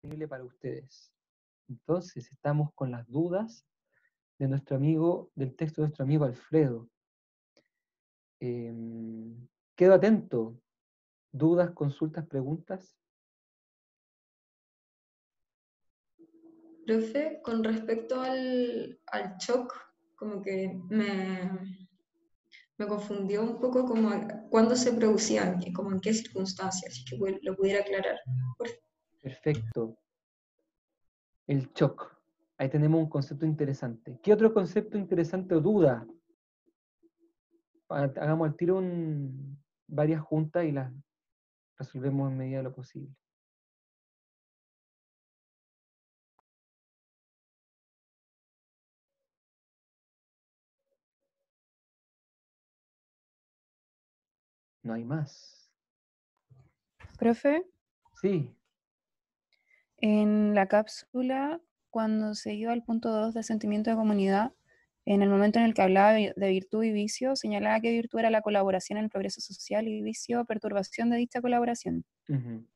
disponible para ustedes. Entonces, estamos con las dudas de nuestro amigo, del texto de nuestro amigo Alfredo. Quedo atento. ¿Dudas, consultas, preguntas? Profe, con respecto al shock, como que me confundió un poco como cuándo se producía, como en qué circunstancias, si que lo pudiera aclarar. Perfecto. El shock. Ahí tenemos un concepto interesante. ¿Qué otro concepto interesante o duda? Hagamos al tiro varias juntas y las resolvemos en medida de lo posible. No hay más. Profe, Sí. en la cápsula, cuando se iba al punto 2 del sentimiento de comunidad, en el momento en el que hablaba de virtud y vicio, señalaba que virtud era la colaboración en el progreso social y vicio, perturbación de dicha colaboración. Uh-huh.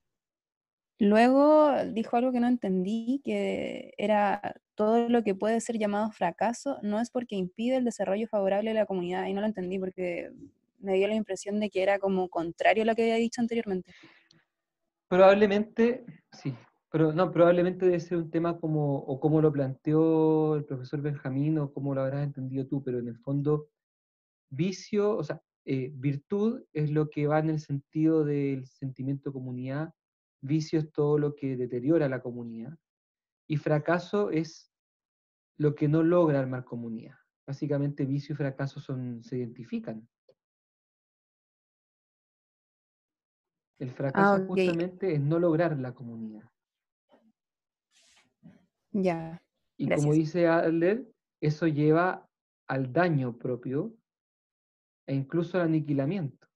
Luego dijo algo que no entendí, que era todo lo que puede ser llamado fracaso, no es porque impide el desarrollo favorable de la comunidad, y no lo entendí porque me dio la impresión de que era como contrario a lo que había dicho anteriormente. Probablemente, sí, pero no, probablemente debe ser un tema como lo planteó el profesor Benjamín, o como lo habrás entendido tú, pero en el fondo, vicio, o sea, virtud es lo que va en el sentido del sentimiento de comunidad, vicio es todo lo que deteriora la comunidad, y fracaso es lo que no logra armar comunidad. Básicamente, vicio y fracaso se identifican. El fracaso Ok, justamente es no lograr la comunidad. ya, Y como gracias. dice Adler, eso lleva al daño propio e incluso al aniquilamiento.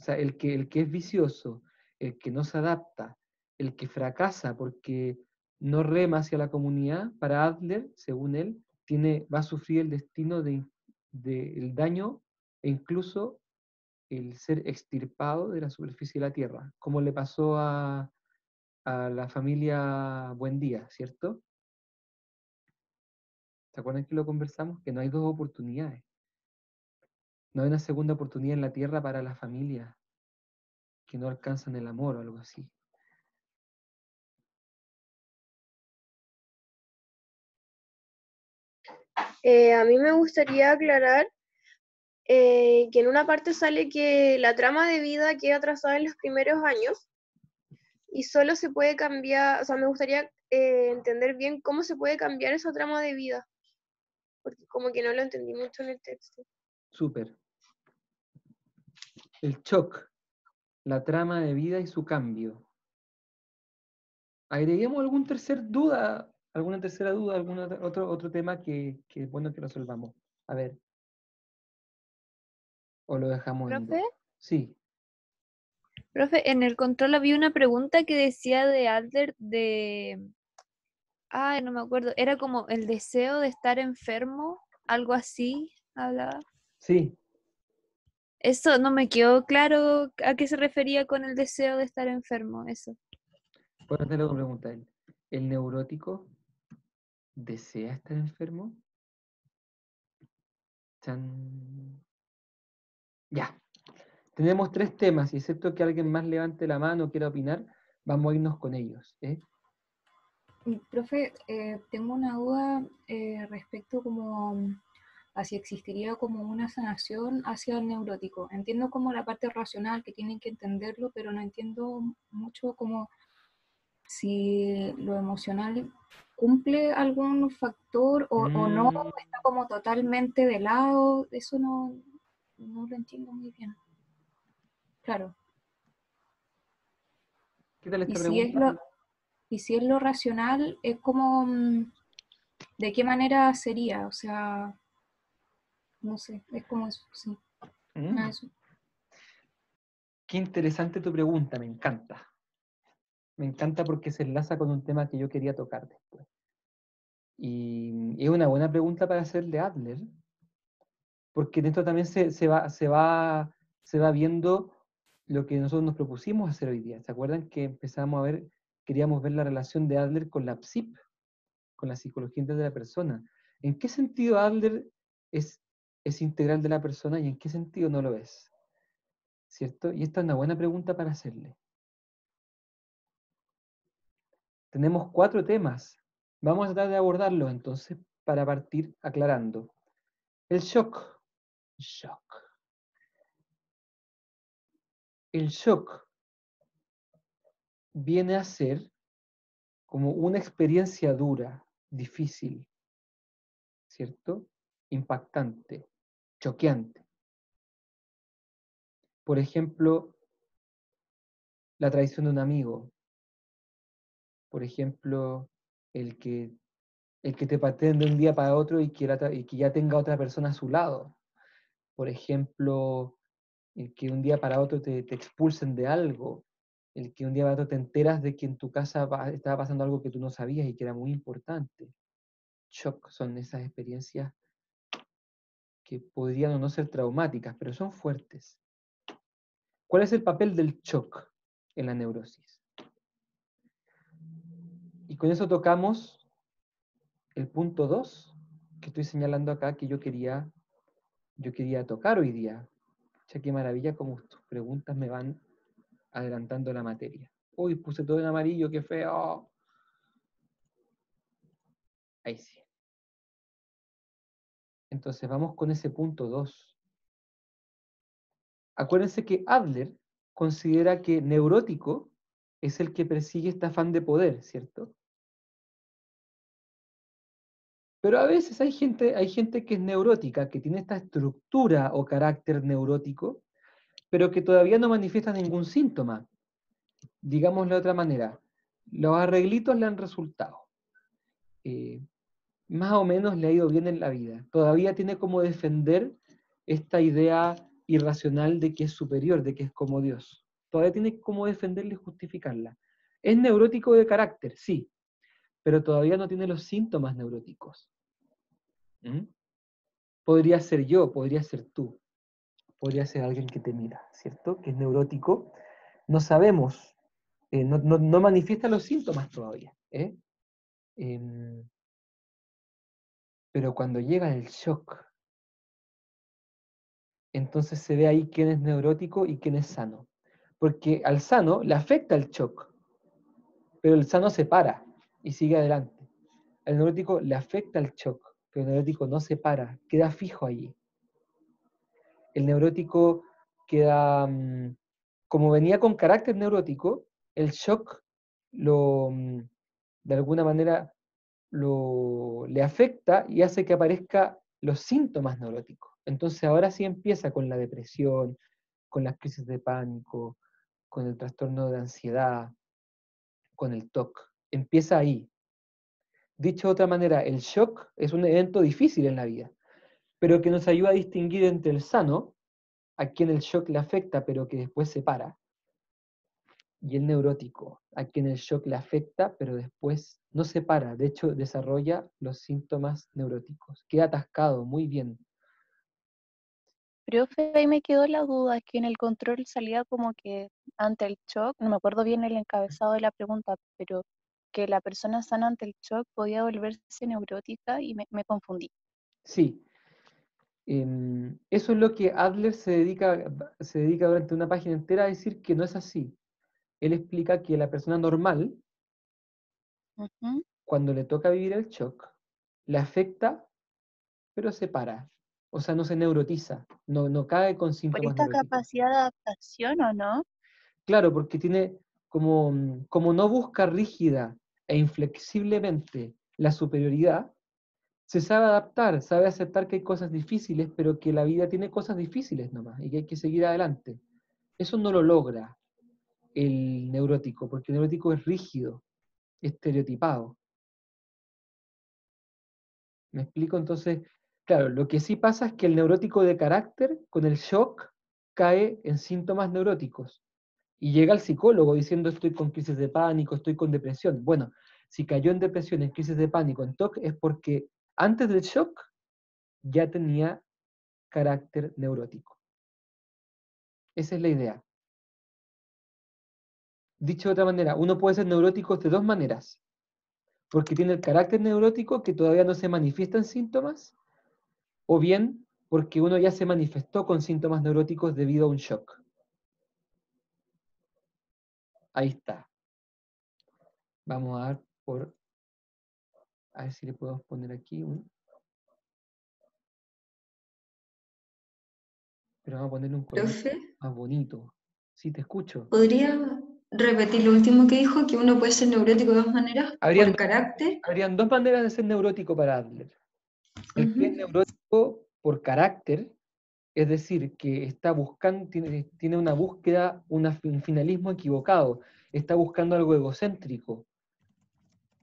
O sea, el que es vicioso, el que no se adapta, el que fracasa porque no rema hacia la comunidad, para Adler, según él, va a sufrir el destino del daño e incluso el ser extirpado de la superficie de la Tierra, como le pasó a la familia Buendía, ¿cierto? ¿Se acuerdan que lo conversamos? Que no hay dos oportunidades. No hay una segunda oportunidad en la Tierra para las familias que no alcanzan el amor o algo así. A mí me gustaría aclarar que en una parte sale que la trama de vida queda trazada en los primeros años y solo se puede cambiar, o sea, me gustaría entender bien cómo se puede cambiar esa trama de vida, porque como que no lo entendí mucho en el texto. Súper. El shock, la trama de vida y su cambio. Agreguemos alguna tercera duda, algún otro tema que es bueno que resolvamos. A ver. O lo dejamos en Profe, duda. Sí. profe, en el control había una pregunta que decía de Adler de, ay, no me acuerdo, era como el deseo de estar enfermo, algo así, hablaba. Sí. Eso no me quedó claro a qué se refería con el deseo de estar enfermo, eso. Bueno, te lo pregunta él. ¿El neurótico desea estar enfermo? Chan. Ya. Tenemos 3 temas y excepto que alguien más levante la mano o quiera opinar, vamos a irnos con ellos. Profe, tengo una duda respecto como a si existiría como una sanación hacia el neurótico. Entiendo como la parte racional que tienen que entenderlo, pero no entiendo mucho como si lo emocional cumple algún factor o no, está como totalmente de lado. Eso no lo entiendo muy bien. Claro. ¿Qué tal Y esta si es pregunta? lo racional, es como, ¿de qué manera sería? O sea, no sé, es como eso, sí. Nada, eso. Qué interesante tu pregunta, me encanta. Me encanta porque se enlaza con un tema que yo quería tocar después. Y es una buena pregunta para hacerle a Adler, porque en esto también se va viendo lo que nosotros nos propusimos hacer hoy día. ¿Se acuerdan que empezamos a ver queríamos ver la relación de Adler con la PSIP, con la psicología integral de la persona. ¿En qué sentido Adler es integral de la persona y en qué sentido no lo es? ¿Cierto? Y esta es una buena pregunta para hacerle. Tenemos 4 temas. Vamos a tratar de abordarlos entonces para partir aclarando. El shock. Shock. El shock viene a ser como una experiencia dura, difícil, ¿cierto? Impactante, choqueante. Por ejemplo, la traición de un amigo. Por ejemplo, el que, el que te pateen de un día para otro y que ya tenga otra persona a su lado. Por ejemplo, el que un día para otro te expulsen de algo. El que un día para otro te enteras de que en tu casa estaba pasando algo que tú no sabías y que era muy importante. Shock son esas experiencias que podrían o no ser traumáticas, pero son fuertes. ¿Cuál es el papel del shock en la neurosis? Y con eso tocamos el punto 2 que estoy señalando acá, que yo quería tocar hoy día. Ya qué maravilla como tus preguntas me van adelantando la materia. Uy, puse todo en amarillo, qué feo. Ahí sí. Entonces vamos con ese punto 2. Acuérdense que Adler considera que neurótico es el que persigue este afán de poder, ¿cierto? Pero a veces hay gente que es neurótica, que tiene esta estructura o carácter neurótico, pero que todavía no manifiesta ningún síntoma. Digámoslo de otra manera, los arreglitos le han resultado. Más o menos le ha ido bien en la vida. Todavía tiene como defender esta idea irracional de que es superior, de que es como Dios. Todavía tiene como defenderla y justificarla. Es neurótico de carácter, sí, pero todavía no tiene los síntomas neuróticos. ¿Mm? Podría ser yo, podría ser tú, podría ser alguien que te mira, ¿cierto? Que es neurótico. No sabemos, no manifiesta los síntomas todavía. Pero cuando llega el shock, entonces se ve ahí quién es neurótico y quién es sano. Porque al sano le afecta el shock, pero el sano se para y sigue adelante. Al neurótico le afecta el shock, pero el neurótico no se para, queda fijo allí. El neurótico queda, como venía con carácter neurótico, el shock de alguna manera le afecta y hace que aparezcan los síntomas neuróticos. Entonces ahora sí empieza con la depresión, con las crisis de pánico, con el trastorno de ansiedad, con el TOC. Empieza ahí. Dicho de otra manera, el shock es un evento difícil en la vida, pero que nos ayuda a distinguir entre el sano, a quien el shock le afecta pero que después se para, y el neurótico, a quien el shock le afecta pero después no se para, de hecho desarrolla los síntomas neuróticos. Queda atascado, muy bien. Profe, ahí me quedó la duda, es que en el control salía como que ante el shock, no me acuerdo bien el encabezado de la pregunta, pero que la persona sana ante el shock podía volverse neurótica y me confundí. Sí. Eso es lo que Adler se dedica durante una página entera a decir que no es así. Él explica que la persona normal, Ujú. cuando le toca vivir el shock, le afecta, pero se para. O sea, no se neurotiza, no cae con Por síntomas esta neuróticos. capacidad de adaptación, ¿o no? Claro, porque tiene como no busca rígida e inflexiblemente la superioridad, se sabe adaptar, sabe aceptar que hay cosas difíciles, pero que la vida tiene cosas difíciles nomás y que hay que seguir adelante. Eso no lo logra el neurótico, porque el neurótico es rígido, estereotipado. ¿Me explico? Entonces, claro, lo que sí pasa es que el neurótico de carácter, con el shock, cae en síntomas neuróticos. Y llega al psicólogo diciendo estoy con crisis de pánico, estoy con depresión. Bueno, si cayó en depresión, en crisis de pánico, en TOC, es porque antes del shock ya tenía carácter neurótico. Esa es la idea. Dicho de otra manera, uno puede ser neurótico de dos maneras. Porque tiene el carácter neurótico que todavía no se manifiesta en síntomas, o bien porque uno ya se manifestó con síntomas neuróticos debido a un shock. Ahí está. Vamos a ver si le podemos poner aquí un... Pero vamos a ponerle un color Profe, más bonito. Sí, te escucho. ¿podría repetir lo último que dijo? Que uno puede ser neurótico de dos maneras, Habrían, por carácter. habrían dos maneras de ser neurótico para Adler. El que es Ujú. neurótico por carácter, es decir, que está buscando, tiene una búsqueda, un finalismo equivocado, está buscando algo egocéntrico,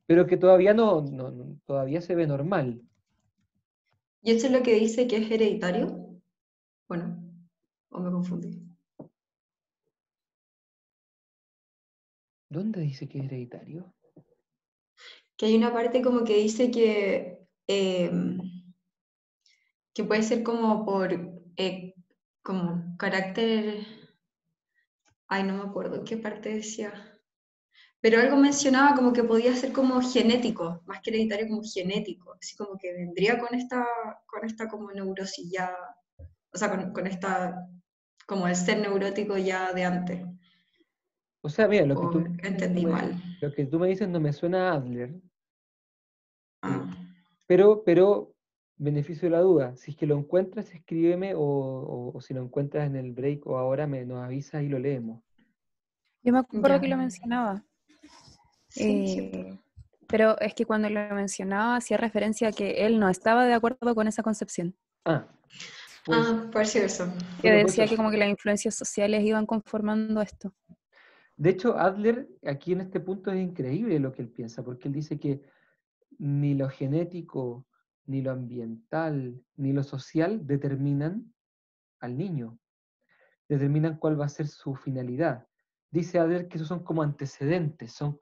pero que todavía todavía se ve normal. ¿Y eso es lo que dice que es hereditario? Bueno, o me confundí. ¿Dónde dice que es hereditario? Que hay una parte como que dice que puede ser como por como carácter, ay, no me acuerdo qué parte decía, pero algo mencionaba como que podía ser como genético, más que hereditario, como genético, así como que vendría con esta como neurosis ya, o sea, con esta, como el ser neurótico ya de antes, O sea, mira, o entendí mal. lo que tú me dices no me suena a Adler, Ah. pero beneficio de la duda, si es que lo encuentras, escríbeme o si lo encuentras en el break o ahora nos avisas y lo leemos. Yo me acuerdo Ya, que lo mencionaba, sí, cierto. pero es que cuando lo mencionaba hacía referencia a que él no estaba de acuerdo con esa concepción, Ah, pues, Ah, por si eso. que bueno, pues decía que como que las influencias sociales iban conformando esto. de hecho, Adler aquí en este punto es increíble lo que él piensa, porque él dice que ni lo genético, ni lo ambiental, ni lo social determinan al niño, determinan cuál va a ser su finalidad. Dice Adler que esos son como antecedentes, son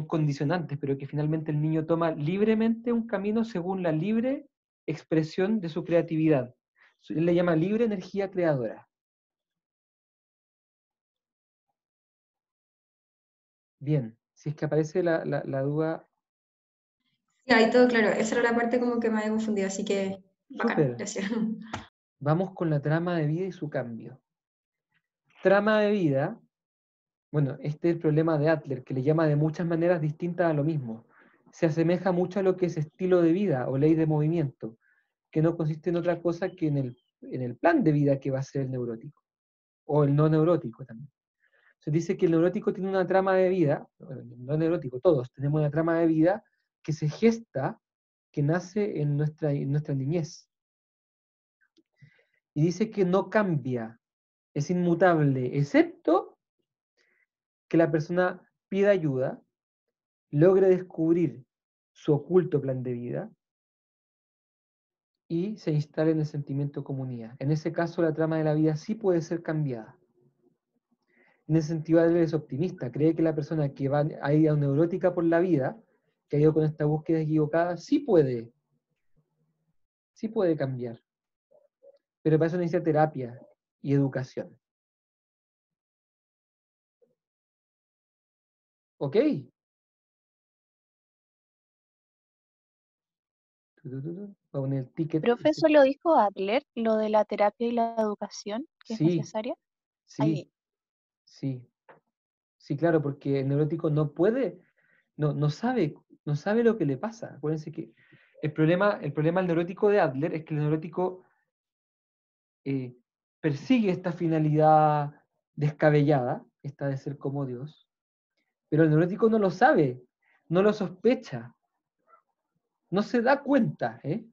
condicionantes, pero que finalmente el niño toma libremente un camino según la libre expresión de su creatividad. Él le llama libre energía creadora. Bien, si es que aparece la duda, Sí, ahí todo claro. Esa era la parte como que me había confundido, así que bacán, súper. gracias. Vamos con la trama de vida y su cambio. Trama de vida, bueno, este es el problema de Adler, que le llama de muchas maneras distintas a lo mismo. Se asemeja mucho a lo que es estilo de vida o ley de movimiento, que no consiste en otra cosa que en el plan de vida que va a ser el neurótico, o el no neurótico también. Se dice que el neurótico tiene una trama de vida, no neurótico, todos tenemos una trama de vida que se gesta, que nace en nuestra niñez. Y dice que no cambia, es inmutable, excepto que la persona pida ayuda, logre descubrir su oculto plan de vida y se instale en el sentimiento de comunidad. En ese caso, la trama de la vida sí puede ser cambiada. En ese sentido, él es optimista, cree que la persona que ha ido neurótica por la vida, que ha ido con esta búsqueda equivocada, sí puede cambiar. Pero para eso necesita terapia y educación. ¿Ok? Voy a poner el ticket. Profe, eso lo dijo Adler, lo de la terapia y la educación, que es Sí, necesaria. sí, Ahí, sí. Sí, claro, porque el neurótico no puede, no sabe, no sabe lo que le pasa. Acuérdense que el problema del neurótico de Adler es que el neurótico eh, persigue esta finalidad descabellada, esta de ser como Dios, pero el neurótico no lo sabe, no lo sospecha, no se da cuenta, ¿eh?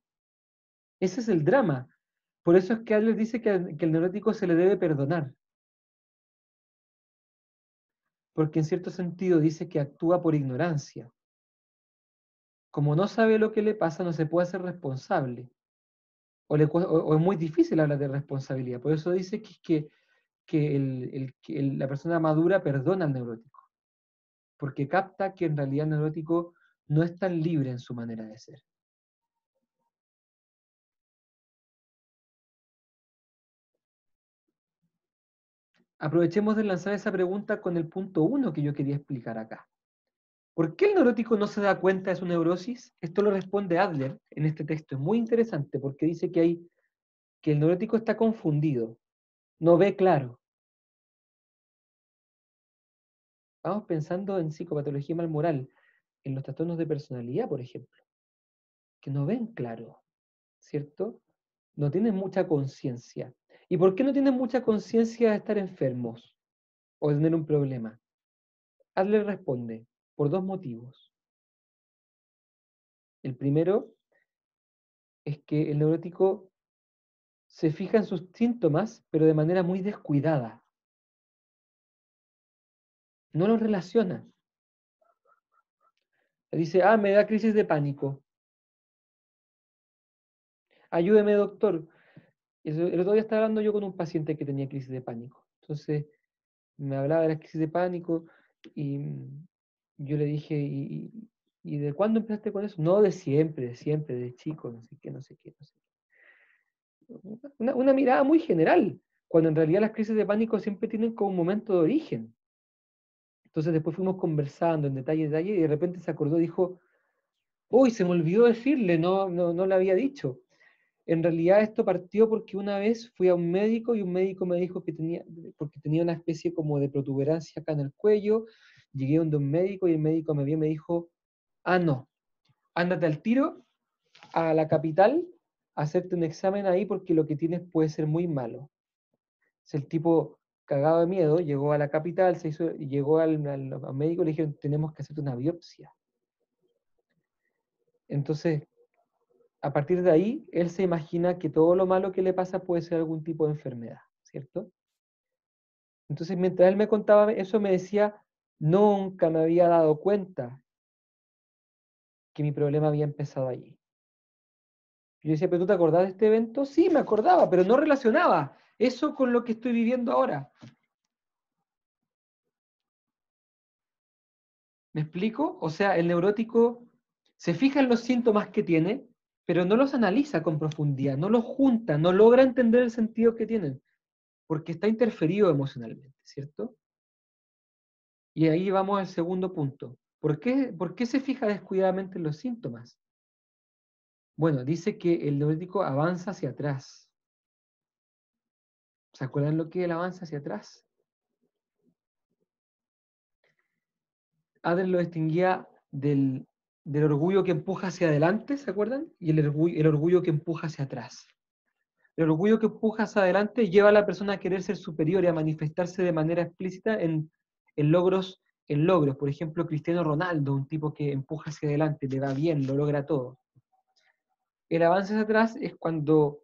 Ese es el drama. Por eso es que Adler dice que el neurótico se le debe perdonar, porque en cierto sentido dice que actúa por ignorancia. Como no sabe lo que le pasa, no se puede hacer responsable. O es muy difícil hablar de responsabilidad. Por eso dice que la persona madura perdona al neurótico, porque capta que en realidad el neurótico no es tan libre en su manera de ser. aprovechemos de lanzar esa pregunta con el punto 1 que yo quería explicar acá. ¿Por qué el neurótico no se da cuenta de su neurosis? Esto lo responde Adler en este texto. Es muy interesante porque dice que el neurótico está confundido, no ve claro. Vamos pensando en psicopatología malmoral, en los trastornos de personalidad, por ejemplo, que no ven claro, ¿cierto? No tienen mucha conciencia. ¿Y por qué no tienen mucha conciencia de estar enfermos o de tener un problema? Adler responde, por dos motivos. El primero es que el neurótico se fija en sus síntomas, pero de manera muy descuidada. No los relaciona. Dice, me da crisis de pánico. Ayúdeme, doctor. El otro día estaba hablando yo con un paciente que tenía crisis de pánico. Entonces, me hablaba de la crisis de pánico y yo le dije, ¿y de cuándo empezaste con eso? No, de siempre, de chico, no sé qué, no sé qué, no sé qué. Una mirada muy general, cuando en realidad las crisis de pánico siempre tienen como un momento de origen. Entonces después fuimos conversando en detalle, y de repente se acordó, dijo, uy, se me olvidó decirle, no le había dicho. En realidad esto partió porque una vez fui a un médico y un médico me dijo porque tenía una especie como de protuberancia acá en el cuello, llegué donde un médico y el médico me vio y me dijo, no, ándate al tiro a la capital a hacerte un examen ahí porque lo que tienes puede ser muy malo. El tipo, cagado de miedo, llegó a la capital, llegó al médico y le dijeron, tenemos que hacerte una biopsia. Entonces, a partir de ahí, él se imagina que todo lo malo que le pasa puede ser algún tipo de enfermedad, ¿cierto? Entonces, mientras él me contaba eso, me decía, nunca me había dado cuenta que mi problema había empezado allí. Yo decía, ¿pero tú te acordás de este evento? Sí, me acordaba, pero no relacionaba eso con lo que estoy viviendo ahora. ¿Me explico? O sea, el neurótico se fija en los síntomas que tiene, pero no los analiza con profundidad, no los junta, no logra entender el sentido que tienen, porque está interferido emocionalmente, ¿cierto? Y ahí vamos al segundo punto. ¿Por qué se fija descuidadamente en los síntomas? Bueno, dice que el neurótico avanza hacia atrás. ¿Se acuerdan lo que es el avance hacia atrás? Adler lo distinguía del orgullo que empuja hacia adelante, ¿se acuerdan? Y el orgullo que empuja hacia atrás. El orgullo que empuja hacia adelante lleva a la persona a querer ser superior y a manifestarse de manera explícita en logros. Por ejemplo, Cristiano Ronaldo, un tipo que empuja hacia adelante, le va bien, lo logra todo. El avance hacia atrás es cuando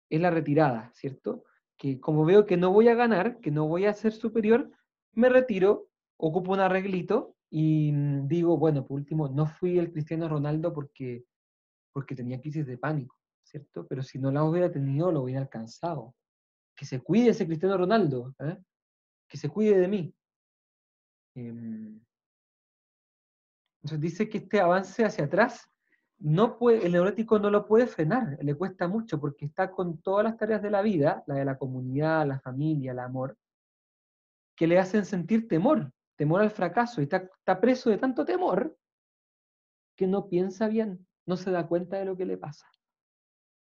es la retirada, ¿cierto? Que como veo que no voy a ganar, que no voy a ser superior, me retiro, ocupo un arreglito y digo, bueno, por último, no fui el Cristiano Ronaldo porque tenía crisis de pánico, ¿cierto? Pero si no la hubiera tenido, lo hubiera alcanzado. Que se cuide ese Cristiano Ronaldo, ¿eh? Que se cuide de mí. Entonces dice que este avance hacia atrás, el neurótico no lo puede frenar, le cuesta mucho porque está con todas las tareas de la vida, la de la comunidad, la familia, el amor, que le hacen sentir temor al fracaso, y está preso de tanto temor que no piensa bien, no se da cuenta de lo que le pasa.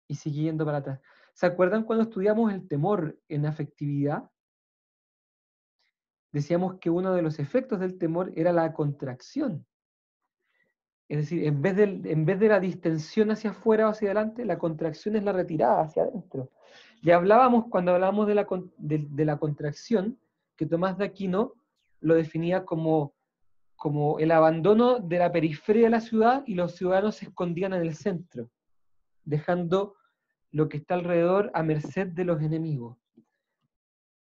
Y sigue yendo para atrás. ¿Se acuerdan cuando estudiamos el temor en afectividad? Decíamos que uno de los efectos del temor era la contracción. Es decir, en vez de la distensión hacia afuera o hacia adelante, la contracción es la retirada hacia adentro. Y cuando hablábamos de la contracción, que Tomás de Aquino lo definía como el abandono de la periferia de la ciudad y los ciudadanos se escondían en el centro, dejando lo que está alrededor a merced de los enemigos.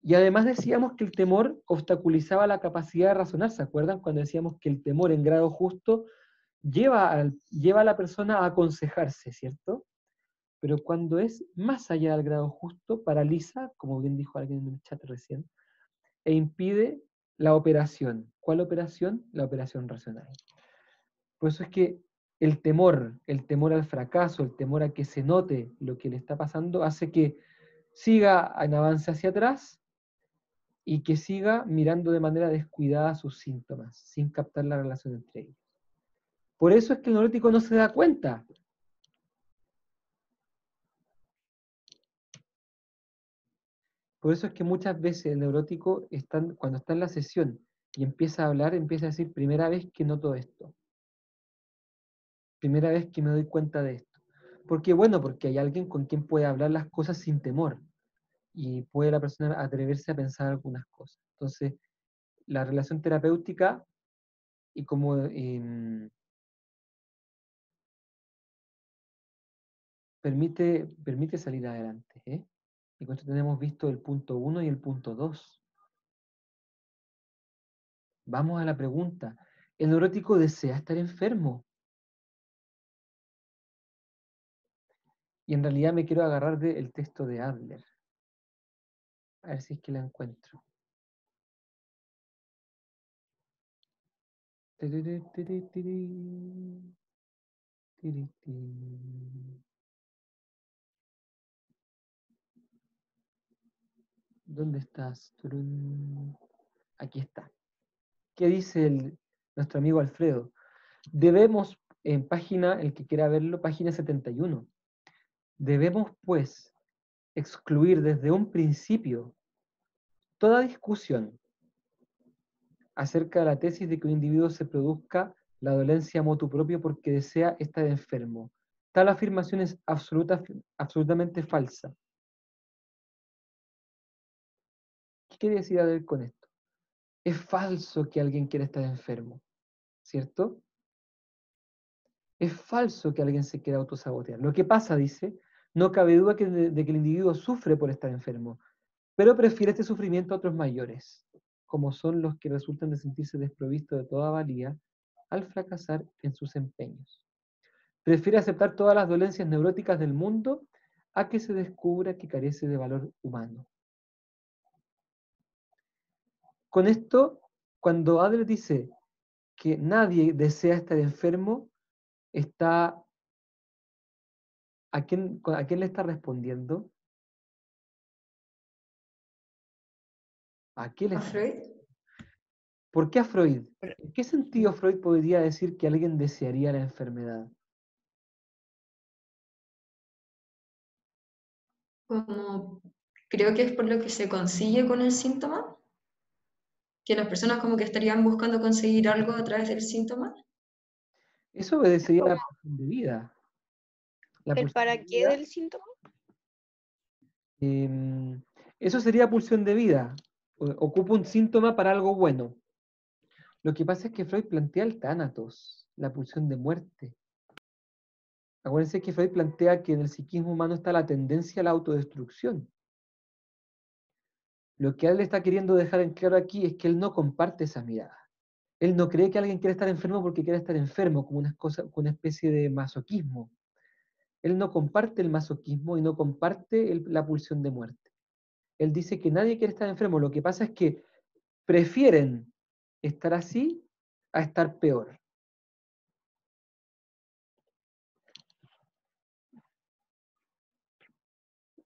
Y además decíamos que el temor obstaculizaba la capacidad de razonar. ¿Se acuerdan cuando decíamos que el temor en grado justo lleva a la persona a aconsejarse, ¿cierto? Pero cuando es más allá del grado justo, paraliza, como bien dijo alguien en el chat recién, e impide la operación. ¿Cuál operación? La operación racional. Por eso es que el temor al fracaso, el temor a que se note lo que le está pasando, hace que siga en avance hacia atrás y que siga mirando de manera descuidada sus síntomas, sin captar la relación entre ellos. Por eso es que el neurótico no se da cuenta. Por eso es que muchas veces el neurótico, cuando está en la sesión y empieza a hablar, empieza a decir, primera vez que noto esto. Primera vez que me doy cuenta de esto. ¿Por qué? Bueno, porque hay alguien con quien puede hablar las cosas sin temor. Y puede la persona atreverse a pensar algunas cosas. Entonces, la relación terapéutica y como permite salir adelante. Y con esto tenemos visto el punto 1 y el punto 2. Vamos a la pregunta. ¿El neurótico desea estar enfermo? Y en realidad me quiero agarrar del texto de Adler. A ver si es que la encuentro. ¿Dónde estás? Aquí está. ¿Qué dice nuestro amigo Alfredo? Debemos, en página, el que quiera verlo, página 71, debemos pues excluir desde un principio toda discusión acerca de la tesis de que un individuo se produzca la dolencia motu propio porque desea estar enfermo. Tal afirmación es absolutamente falsa. ¿Qué quiere decir Adler con esto? Es falso que alguien quiera estar enfermo, ¿cierto? Es falso que alguien se quiera autosabotear. Lo que pasa, dice, no cabe duda de que el individuo sufre por estar enfermo, pero prefiere este sufrimiento a otros mayores, como son los que resultan de sentirse desprovistos de toda valía al fracasar en sus empeños. Prefiere aceptar todas las dolencias neuróticas del mundo a que se descubra que carece de valor humano. Con esto, cuando Adler dice que nadie desea estar enfermo, ¿a quién le está respondiendo? ¿A qué le ¿A está? Freud? ¿Por qué a Freud? ¿En qué sentido Freud podría decir que alguien desearía la enfermedad? Como, creo que es por lo que se consigue con el síntoma, que las personas como que estarían buscando conseguir algo a través del síntoma. Eso obedecería a la pulsión de vida. La ¿El pulsión para de qué vida, del síntoma? eso sería pulsión de vida. Ocupa un síntoma para algo bueno. Lo que pasa es que Freud plantea el tánatos, la pulsión de muerte. Acuérdense que Freud plantea que en el psiquismo humano está la tendencia a la autodestrucción. Lo que él está queriendo dejar en claro aquí es que él no comparte esa mirada. Él no cree que alguien quiera estar enfermo porque quiera estar enfermo, como una especie de masoquismo. Él no comparte el masoquismo y no comparte la pulsión de muerte. Él dice que nadie quiere estar enfermo. Lo que pasa es que prefieren estar así a estar peor.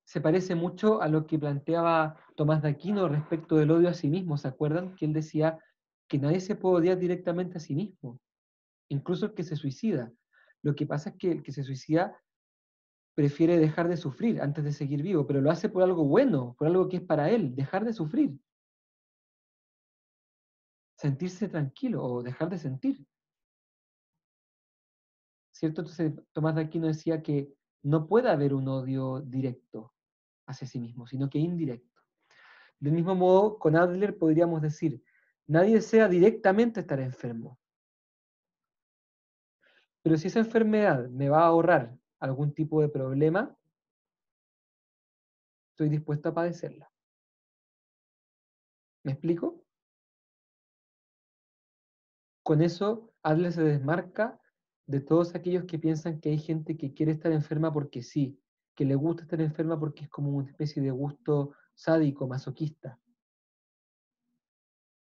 Se parece mucho a lo que planteaba Tomás de Aquino respecto del odio a sí mismo. ¿Se acuerdan? Que él decía que nadie se puede odiar directamente a sí mismo, incluso el que se suicida. Lo que pasa es que el que se suicida prefiere dejar de sufrir antes de seguir vivo, pero lo hace por algo bueno, por algo que es para él, dejar de sufrir, sentirse tranquilo o dejar de sentir. ¿Cierto? Entonces Tomás de Aquino decía que no puede haber un odio directo hacia sí mismo, sino que indirecto. Del mismo modo, con Adler podríamos decir, nadie desea directamente estar enfermo, pero si esa enfermedad me va a ahorrar algún tipo de problema, estoy dispuesto a padecerla. ¿Me explico? Con eso, Adler se desmarca de todos aquellos que piensan que hay gente que quiere estar enferma porque sí, que le gusta estar enferma porque es como una especie de gusto sádico, masoquista.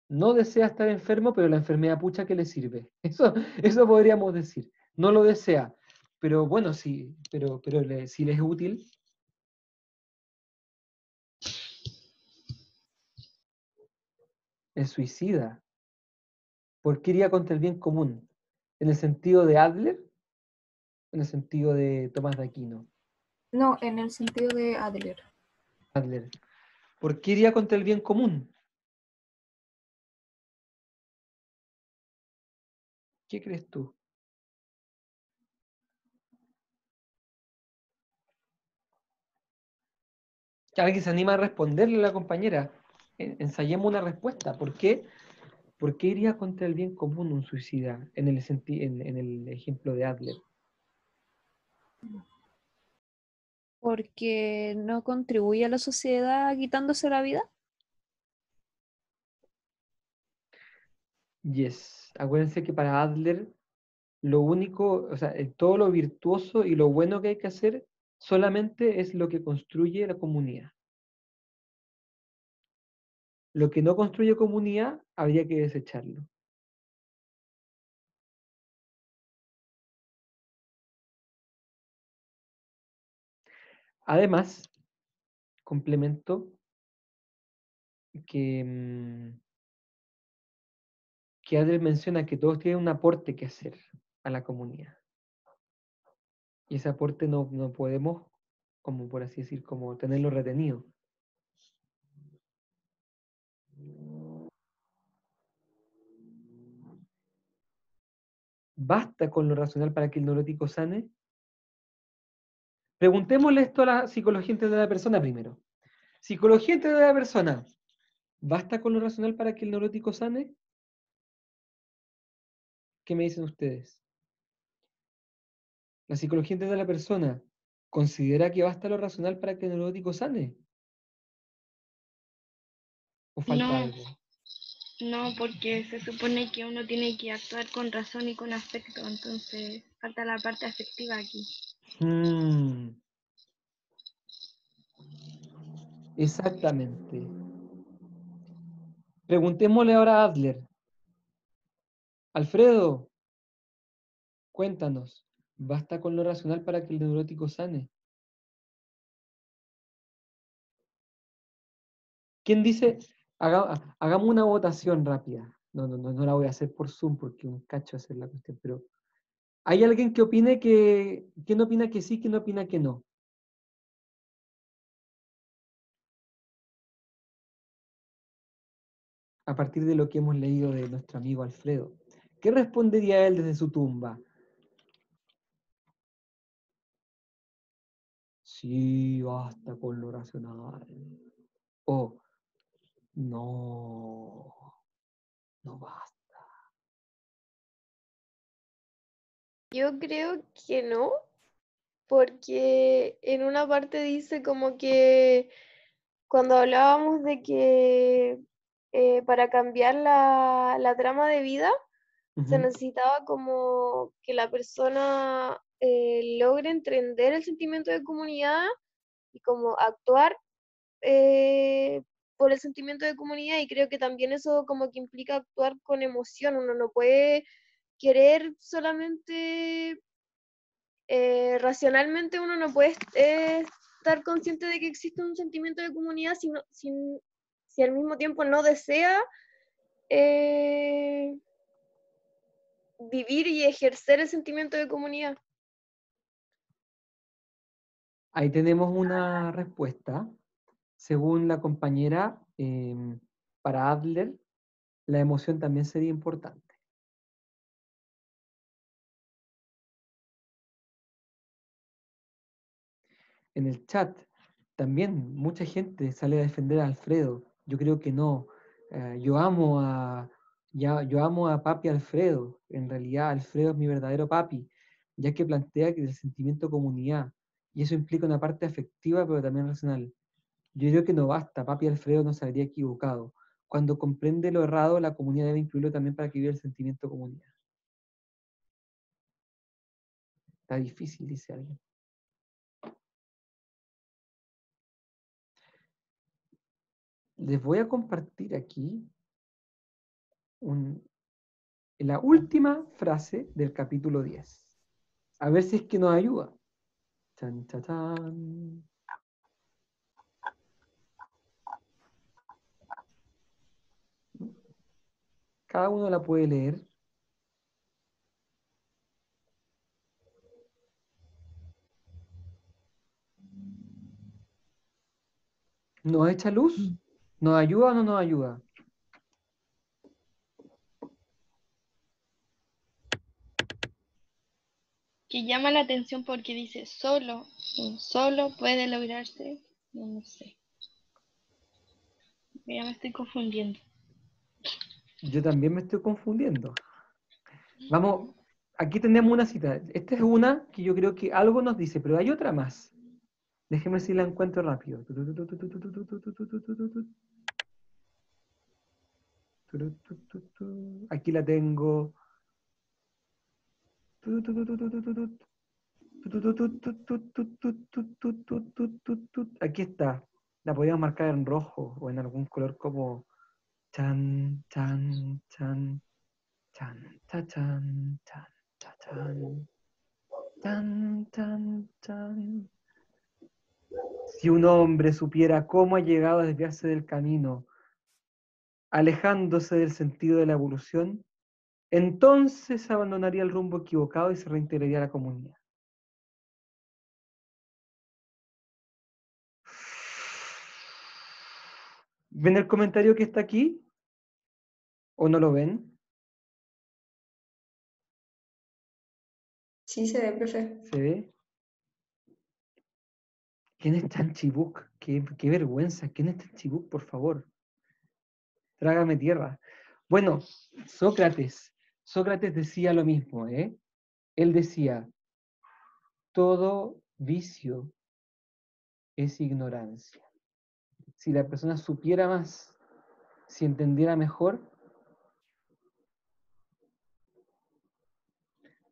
No desea estar enfermo, pero la enfermedad pucha que le sirve. Eso podríamos decir. No lo desea, pero bueno, sí, si le es útil. el suicida. ¿Por qué iría contra el bien común? ¿En el sentido de Adler? ¿En el sentido de Tomás de Aquino? No, en el sentido de Adler. Adler. ¿Por qué iría contra el bien común? ¿Qué crees tú? Que alguien se anima a responderle a la compañera. Ensayemos una respuesta. ¿Por qué? ¿Por qué iría contra el bien común un suicida en el ejemplo de Adler? Porque no contribuye a la sociedad quitándose la vida. Yes. Acuérdense que para Adler lo único, o sea, todo lo virtuoso y lo bueno que hay que hacer solamente es lo que construye la comunidad. Lo que no construye comunidad habría que desecharlo. Además, complemento que, que Adler menciona que todos tienen un aporte que hacer a la comunidad. Y ese aporte no podemos, como por así decir, como tenerlo retenido. ¿Basta con lo racional para que el neurótico sane? Preguntémosle esto a la psicología integral de la persona primero. Psicología integral de la persona. ¿Basta con lo racional para que el neurótico sane? ¿Qué me dicen ustedes? ¿La psicología integral de la persona considera que basta lo racional para que el neurótico sane? ¿O falta No, algo? no, porque se supone que uno tiene que actuar con razón y con afecto, entonces falta la parte afectiva aquí. Exactamente. Preguntémosle ahora a Adler. Alfredo, cuéntanos, ¿basta con lo racional para que el neurótico sane? ¿Quién dice? Hagamos una votación rápida. No la voy a hacer por Zoom porque un cacho hacer la cuestión, pero ¿hay alguien que opine quién opina que sí, quién opina que no? A partir de lo que hemos leído de nuestro amigo Alfredo. ¿Qué respondería él desde su tumba? Sí, basta con lo racional. O no, no basta. Yo creo que no, porque en una parte dice como que cuando hablábamos de que para cambiar la trama de vida se Ujú. necesitaba como que la persona logre entender el sentimiento de comunidad y como actuar por el sentimiento de comunidad, y creo que también eso como que implica actuar con emoción. Uno no puede querer solamente racionalmente, uno no puede estar consciente de que existe un sentimiento de comunidad si al mismo tiempo no desea eh, vivir y ejercer el sentimiento de comunidad. Ahí tenemos una respuesta. Según la compañera, para Adler, la emoción también sería importante. En el chat, también mucha gente sale a defender a Alfredo. Yo creo que no. Yo amo a papi Alfredo. En realidad, Alfredo es mi verdadero papi, ya que plantea que el sentimiento de comunidad, y eso implica una parte afectiva, pero también racional. Yo creo que no basta, papi Alfredo no se habría equivocado. Cuando comprende lo errado, la comunidad debe incluirlo también para que viva el sentimiento de comunidad. Está difícil, dice alguien. Les voy a compartir aquí la última frase del capítulo 10. A ver si es que nos ayuda. Chan, chan, chan. Cada uno la puede leer. ¿Nos echa luz? ¿Nos ayuda o no nos ayuda? Que llama la atención porque dice solo, solo puede lograrse, no sé. Ya me estoy confundiendo. Yo también me estoy confundiendo. Vamos, aquí tenemos una cita. Esta es una que yo creo que algo nos dice, pero hay otra más. Déjeme ver si la encuentro rápido. Aquí la tengo. Aquí está. La podríamos marcar en rojo o en algún color como chan, chan, chan, chan, cha, chan, chan, cha, chan, chan, chan, chan. Si un hombre supiera cómo ha llegado a desviarse del camino, alejándose del sentido de la evolución, entonces abandonaría el rumbo equivocado y se reintegraría a la comunidad. ¿Ven el comentario que está aquí? ¿O no lo ven? Sí, se ve, profe. ¿Se ve? ¿Quién está en Chibuk? Qué vergüenza. ¿Quién está en Chibuk, por favor? Trágame tierra. Bueno, Sócrates decía lo mismo, ¿eh? Él decía, todo vicio es ignorancia. Si la persona supiera más, si entendiera mejor,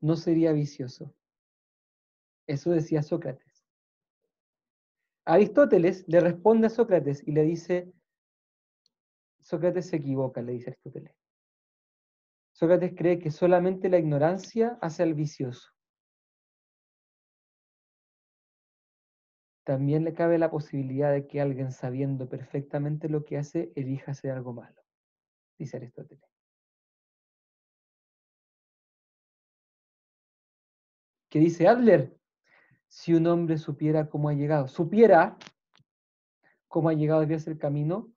no sería vicioso. Eso decía Sócrates. Aristóteles le responde a Sócrates y le dice, Sócrates se equivoca, le dice Aristóteles. Sócrates cree que solamente la ignorancia hace al vicioso. También le cabe la posibilidad de que alguien sabiendo perfectamente lo que hace, elija hacer algo malo, dice Aristóteles. ¿Qué dice Adler? Si un hombre supiera cómo ha llegado a desviarse el camino,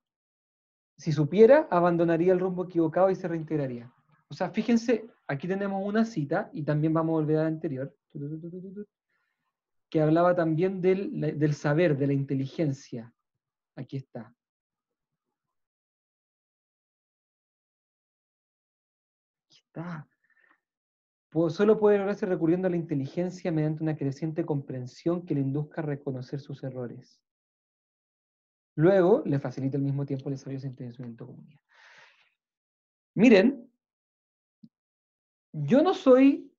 si supiera, abandonaría el rumbo equivocado y se reintegraría. O sea, fíjense, aquí tenemos una cita, y también vamos a volver a la anterior, que hablaba también del saber, de la inteligencia. Aquí está. Aquí está. Solo puede lograrse recurriendo a la inteligencia mediante una creciente comprensión que le induzca a reconocer sus errores. Luego, le facilita al mismo tiempo el desarrollo de ese entendimiento comunidad. Miren, yo no soy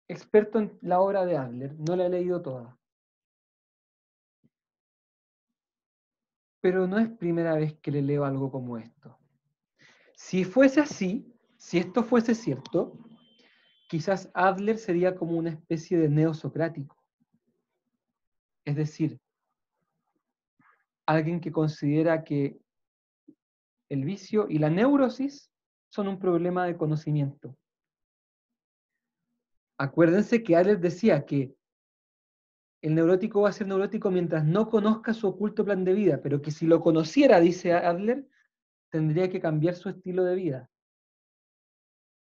experto en la obra de Adler, no la he leído toda. Pero no es primera vez que le leo algo como esto. Si fuese así, si esto fuese cierto, quizás Adler sería como una especie de neosocrático. Es decir, alguien que considera que el vicio y la neurosis son un problema de conocimiento. Acuérdense que Adler decía que el neurótico va a ser neurótico mientras no conozca su oculto plan de vida, pero que si lo conociera, dice Adler, tendría que cambiar su estilo de vida.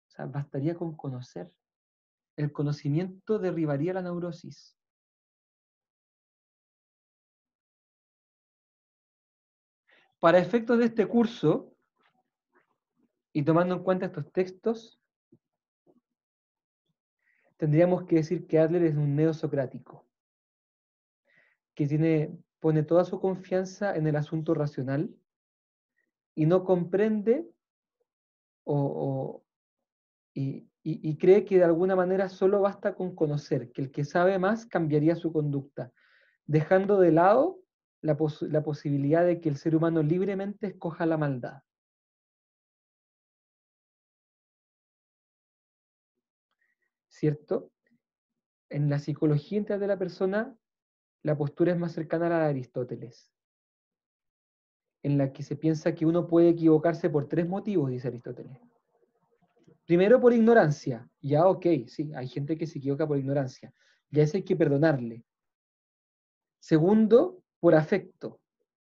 O sea, bastaría con conocer. El conocimiento derribaría la neurosis. Para efectos de este curso, y tomando en cuenta estos textos, tendríamos que decir que Adler es un neosocrático, que pone toda su confianza en el asunto racional y no comprende y cree que de alguna manera solo basta con conocer, que el que sabe más cambiaría su conducta, dejando de lado la posibilidad de que el ser humano libremente escoja la maldad. ¿Cierto? En la psicología integral de la persona, la postura es más cercana a la de Aristóteles. en la que se piensa que uno puede equivocarse por 3 motivos, dice Aristóteles. Primero, por ignorancia. Ya, ok, sí, hay gente que se equivoca por ignorancia. Ya eso hay que perdonarle. Segundo, por afecto,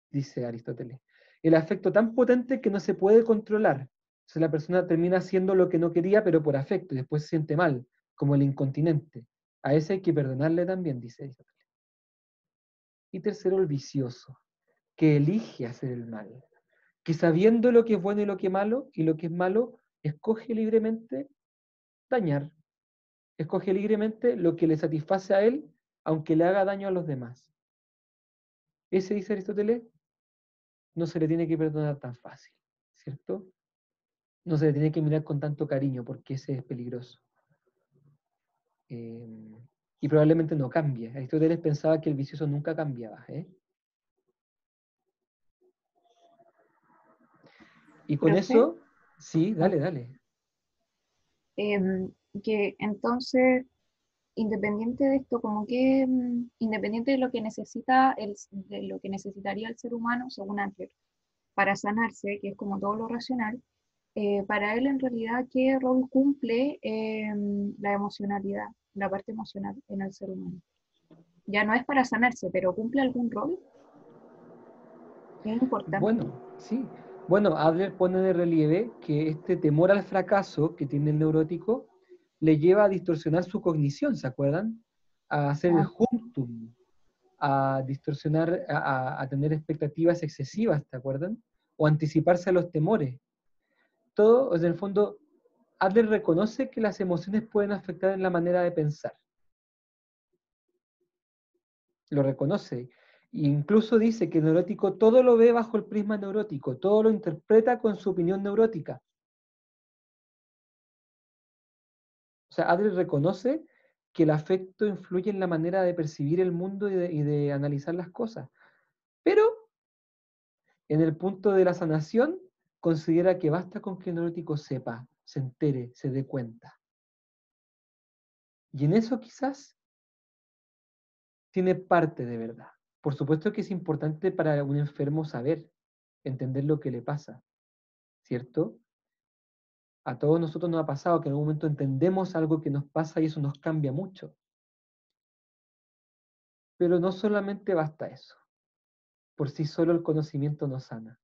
dice Aristóteles. El afecto tan potente que no se puede controlar. O sea, la persona termina haciendo lo que no quería, pero por afecto, y después se siente mal, como el incontinente. A ese hay que perdonarle también, dice Aristóteles. Y tercero, el vicioso, que elige hacer el mal, que sabiendo lo que es bueno y lo que es malo, escoge libremente dañar, escoge libremente lo que le satisface a él, aunque le haga daño a los demás. Ese, dice Aristóteles, no se le tiene que perdonar tan fácil, ¿cierto? No se le tiene que mirar con tanto cariño, porque ese es peligroso. Y probablemente no cambie. Aristóteles pensaba que el vicioso nunca cambiaba, ¿eh? Y con Profe, eso, sí, dale. que entonces, independiente de esto, como que independiente de lo que necesita de lo que necesitaría el ser humano, según Adler, para sanarse, que es como todo lo racional, para él en realidad, ¿qué rol cumple la emocionalidad, la parte emocional en el ser humano? Ya no es para sanarse, pero ¿cumple algún rol? Es importante. Bueno, sí. Bueno, Adler pone de relieve que este temor al fracaso que tiene el neurótico le lleva a distorsionar su cognición, ¿se acuerdan? A hacer el Ah, junctum, a distorsionar, a tener expectativas excesivas, ¿te acuerdan? O anticiparse a los temores. Todo, en el fondo, Adler reconoce que las emociones pueden afectar en la manera de pensar. Lo reconoce. E incluso dice que el neurótico todo lo ve bajo el prisma neurótico, todo lo interpreta con su opinión neurótica. O sea, Adler reconoce que el afecto influye en la manera de percibir el mundo y de analizar las cosas. Pero en el punto de la sanación, considera que basta con que el neurótico sepa, se entere, se dé cuenta. Y en eso quizás tiene parte de verdad. Por supuesto que es importante para un enfermo saber, entender lo que le pasa, ¿cierto? A todos nosotros nos ha pasado que en algún momento entendemos algo que nos pasa y eso nos cambia mucho. Pero no solamente basta eso. Por sí solo el conocimiento no sana.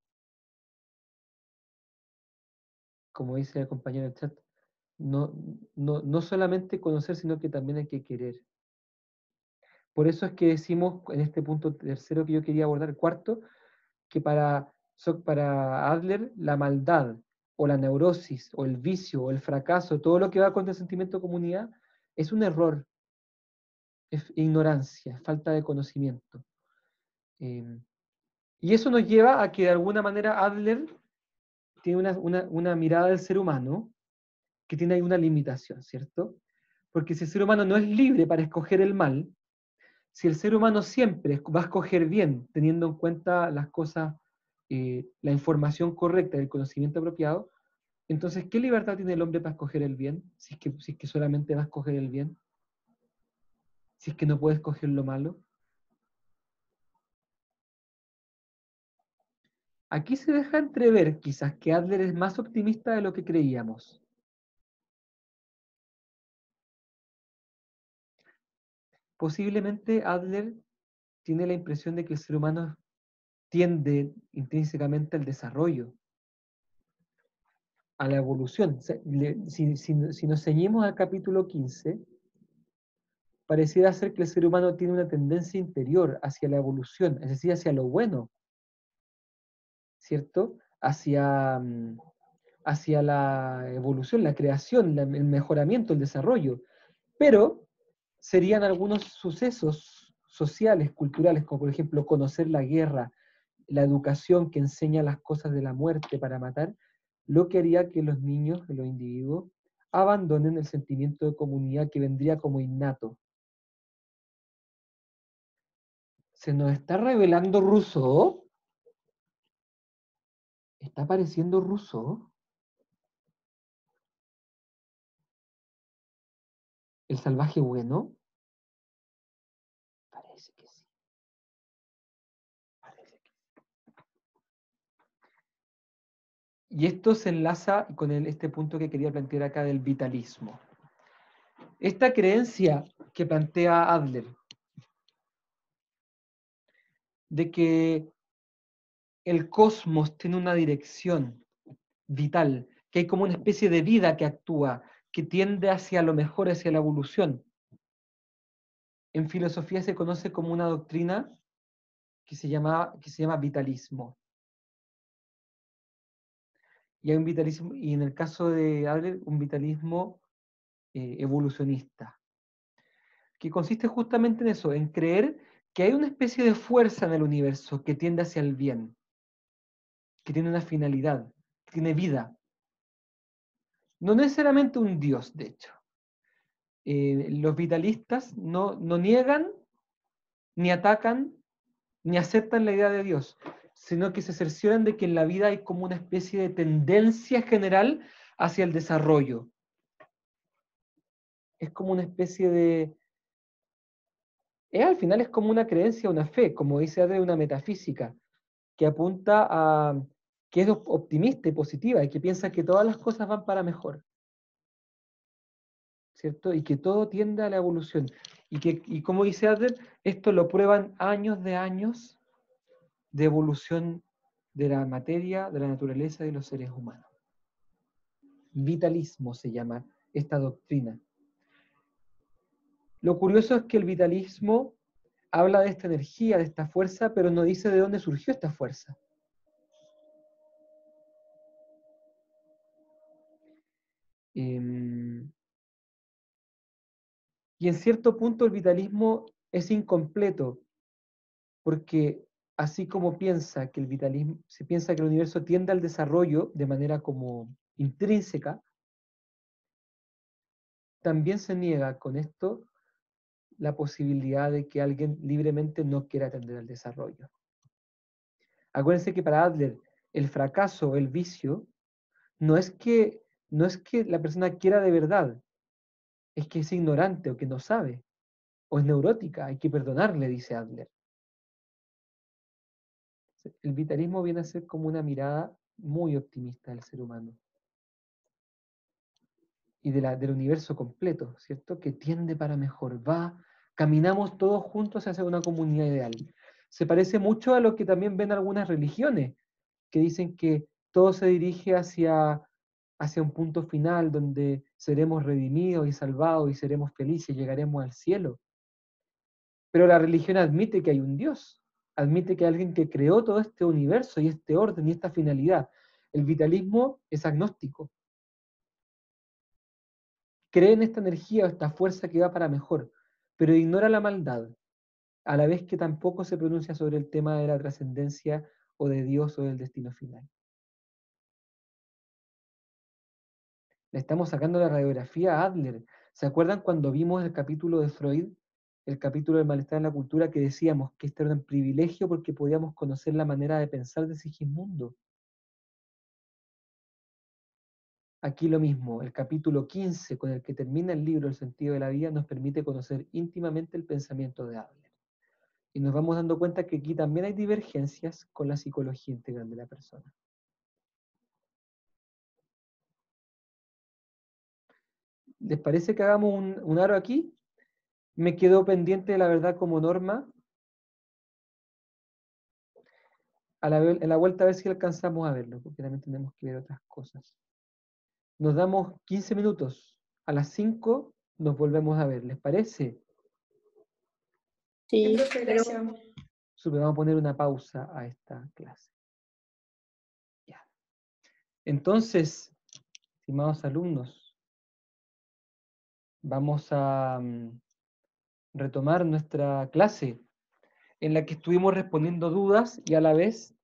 Como dice el compañero del chat, no solamente conocer, sino que también hay que querer. Por eso es que decimos en este punto tercero que yo quería abordar, cuarto, que para Adler la maldad o la neurosis o el vicio o el fracaso, todo lo que va contra el sentimiento de comunidad, es un error, es ignorancia, falta de conocimiento. Y eso nos lleva a que de alguna manera Adler tiene una mirada del ser humano que tiene ahí una limitación, ¿cierto? Porque si el ser humano no es libre para escoger el mal, si el ser humano siempre va a escoger bien, teniendo en cuenta las cosas, la información correcta, el conocimiento apropiado, entonces, ¿qué libertad tiene el hombre para escoger el bien? Si es que solamente va a escoger el bien, si es que no puede escoger lo malo. Aquí se deja entrever quizás que Adler es más optimista de lo que creíamos. Posiblemente Adler tiene la impresión de que el ser humano tiende intrínsecamente al desarrollo, a la evolución. Si nos ceñimos al capítulo 15, pareciera ser que el ser humano tiene una tendencia interior hacia la evolución, es decir, hacia lo bueno, ¿cierto? Hacia la evolución, la creación, el mejoramiento, el desarrollo. Pero serían algunos sucesos sociales, culturales, como por ejemplo conocer la guerra, la educación que enseña las cosas de la muerte para matar, lo que haría que los niños, los individuos, abandonen el sentimiento de comunidad que vendría como innato. ¿Se nos está revelando Rousseau? ¿Está apareciendo Rousseau? ¿El salvaje bueno? Parece que sí. Parece que sí. Y esto se enlaza con este punto que quería plantear acá del vitalismo. Esta creencia que plantea Adler, de que el cosmos tiene una dirección vital, que hay como una especie de vida que actúa, que tiende hacia lo mejor, hacia la evolución. En filosofía se conoce como una doctrina que se llama vitalismo. Y hay un vitalismo, y en el caso de Adler, un vitalismo evolucionista, que consiste justamente en eso, en creer que hay una especie de fuerza en el universo que tiende hacia el bien, que tiene una finalidad, que tiene vida. No necesariamente un Dios, de hecho. Los vitalistas no niegan, ni atacan, ni aceptan la idea de Dios, sino que se cercioran de que en la vida hay como una especie de tendencia general hacia el desarrollo. Es como una especie de... al final es como una creencia, una fe, como dice Adler, una metafísica, que apunta a... que es optimista y positiva, y que piensa que todas las cosas van para mejor, ¿cierto? Y que todo tiende a la evolución. Y como dice Adler, esto lo prueban años de años de evolución de la materia, de la naturaleza y de los seres humanos. Vitalismo se llama esta doctrina. Lo curioso es que el vitalismo habla de esta energía, de esta fuerza, pero no dice de dónde surgió esta fuerza. Y en cierto punto el vitalismo es incompleto, porque así como piensa que el vitalismo, se piensa que el universo tiende al desarrollo de manera como intrínseca, también se niega con esto la posibilidad de que alguien libremente no quiera atender al desarrollo. Acuérdense que para Adler el fracaso, el vicio, no es que la persona quiera de verdad, es que es ignorante o que no sabe, o es neurótica, hay que perdonarle, dice Adler. El vitalismo viene a ser como una mirada muy optimista del ser humano y del universo completo, ¿cierto? Que tiende para mejor, caminamos todos juntos hacia una comunidad ideal. Se parece mucho a lo que también ven algunas religiones, que dicen que todo se dirige hacia un punto final donde seremos redimidos y salvados y seremos felices, llegaremos al cielo. Pero la religión admite que hay un Dios, admite que hay alguien que creó todo este universo y este orden y esta finalidad. El vitalismo es agnóstico. Cree en esta energía o esta fuerza que va para mejor, pero ignora la maldad, a la vez que tampoco se pronuncia sobre el tema de la trascendencia o de Dios o del destino final. Le estamos sacando la radiografía a Adler. ¿Se acuerdan cuando vimos el capítulo de Freud, el capítulo del malestar en la cultura, que decíamos que este era un privilegio porque podíamos conocer la manera de pensar de Sigismundo? Aquí lo mismo, el capítulo 15, con el que termina el libro El sentido de la vida, nos permite conocer íntimamente el pensamiento de Adler. Y nos vamos dando cuenta que aquí también hay divergencias con la psicología integral de la persona. ¿Les parece que hagamos un aro aquí? Me quedó pendiente, la verdad, como norma. En la vuelta a ver si alcanzamos a verlo, porque también tenemos que ver otras cosas. Nos damos 15 minutos. A las 5 nos volvemos a ver. ¿Les parece? Sí, Profe, pero gracias. Super, vamos a poner una pausa a esta clase. Ya. Entonces, estimados alumnos, vamos a retomar nuestra clase en la que estuvimos respondiendo dudas y a la vez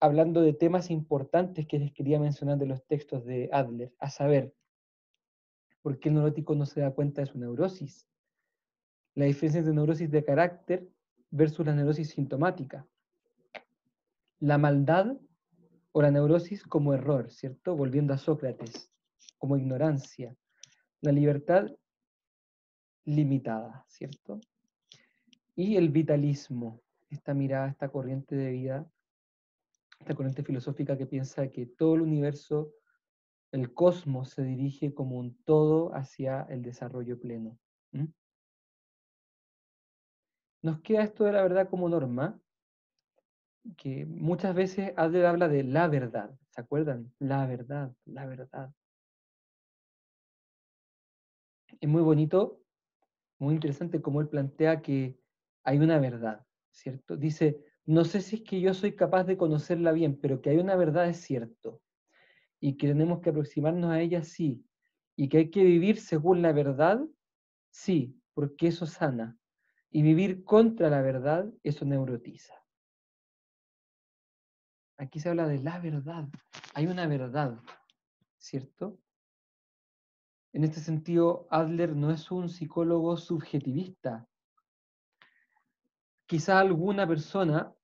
hablando de temas importantes que les quería mencionar de los textos de Adler, a saber, ¿por qué el neurótico no se da cuenta de su neurosis? La diferencia entre neurosis de carácter versus la neurosis sintomática. La maldad o la neurosis como error, ¿cierto? Volviendo a Sócrates, como ignorancia. La libertad limitada, ¿cierto? Y el vitalismo, esta mirada, esta corriente de vida esta corriente filosófica que piensa que todo el universo, el cosmos, se dirige como un todo hacia el desarrollo pleno. ¿Mm? Nos queda esto de la verdad como norma, que muchas veces Adler habla de la verdad. ¿Se acuerdan? La verdad, la verdad. Es muy bonito, muy interesante cómo él plantea que hay una verdad, ¿cierto? Dice, no sé si es que yo soy capaz de conocerla bien, pero que hay una verdad es cierto. Y que tenemos que aproximarnos a ella, sí. Y que hay que vivir según la verdad, sí, porque eso sana. Y vivir contra la verdad, eso neurotiza. Aquí se habla de la verdad. Hay una verdad, ¿cierto? En este sentido, Adler no es un psicólogo subjetivista. Quizá alguna persona,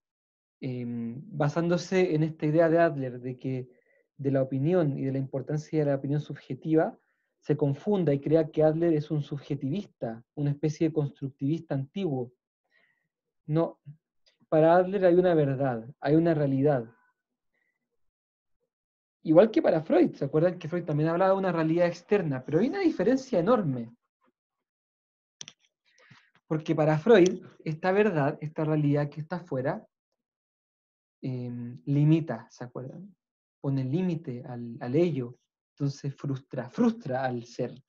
basándose en esta idea de Adler de que de la opinión y de la importancia de la opinión subjetiva, se confunda y crea que Adler es un subjetivista, una especie de constructivista antiguo. No, para Adler hay una verdad, hay una realidad. Igual que para Freud, ¿se acuerdan que Freud también hablaba de una realidad externa? Pero hay una diferencia enorme. Porque para Freud, esta verdad, esta realidad que está afuera, limita, ¿se acuerdan? Pone límite al ello, entonces frustra al ser.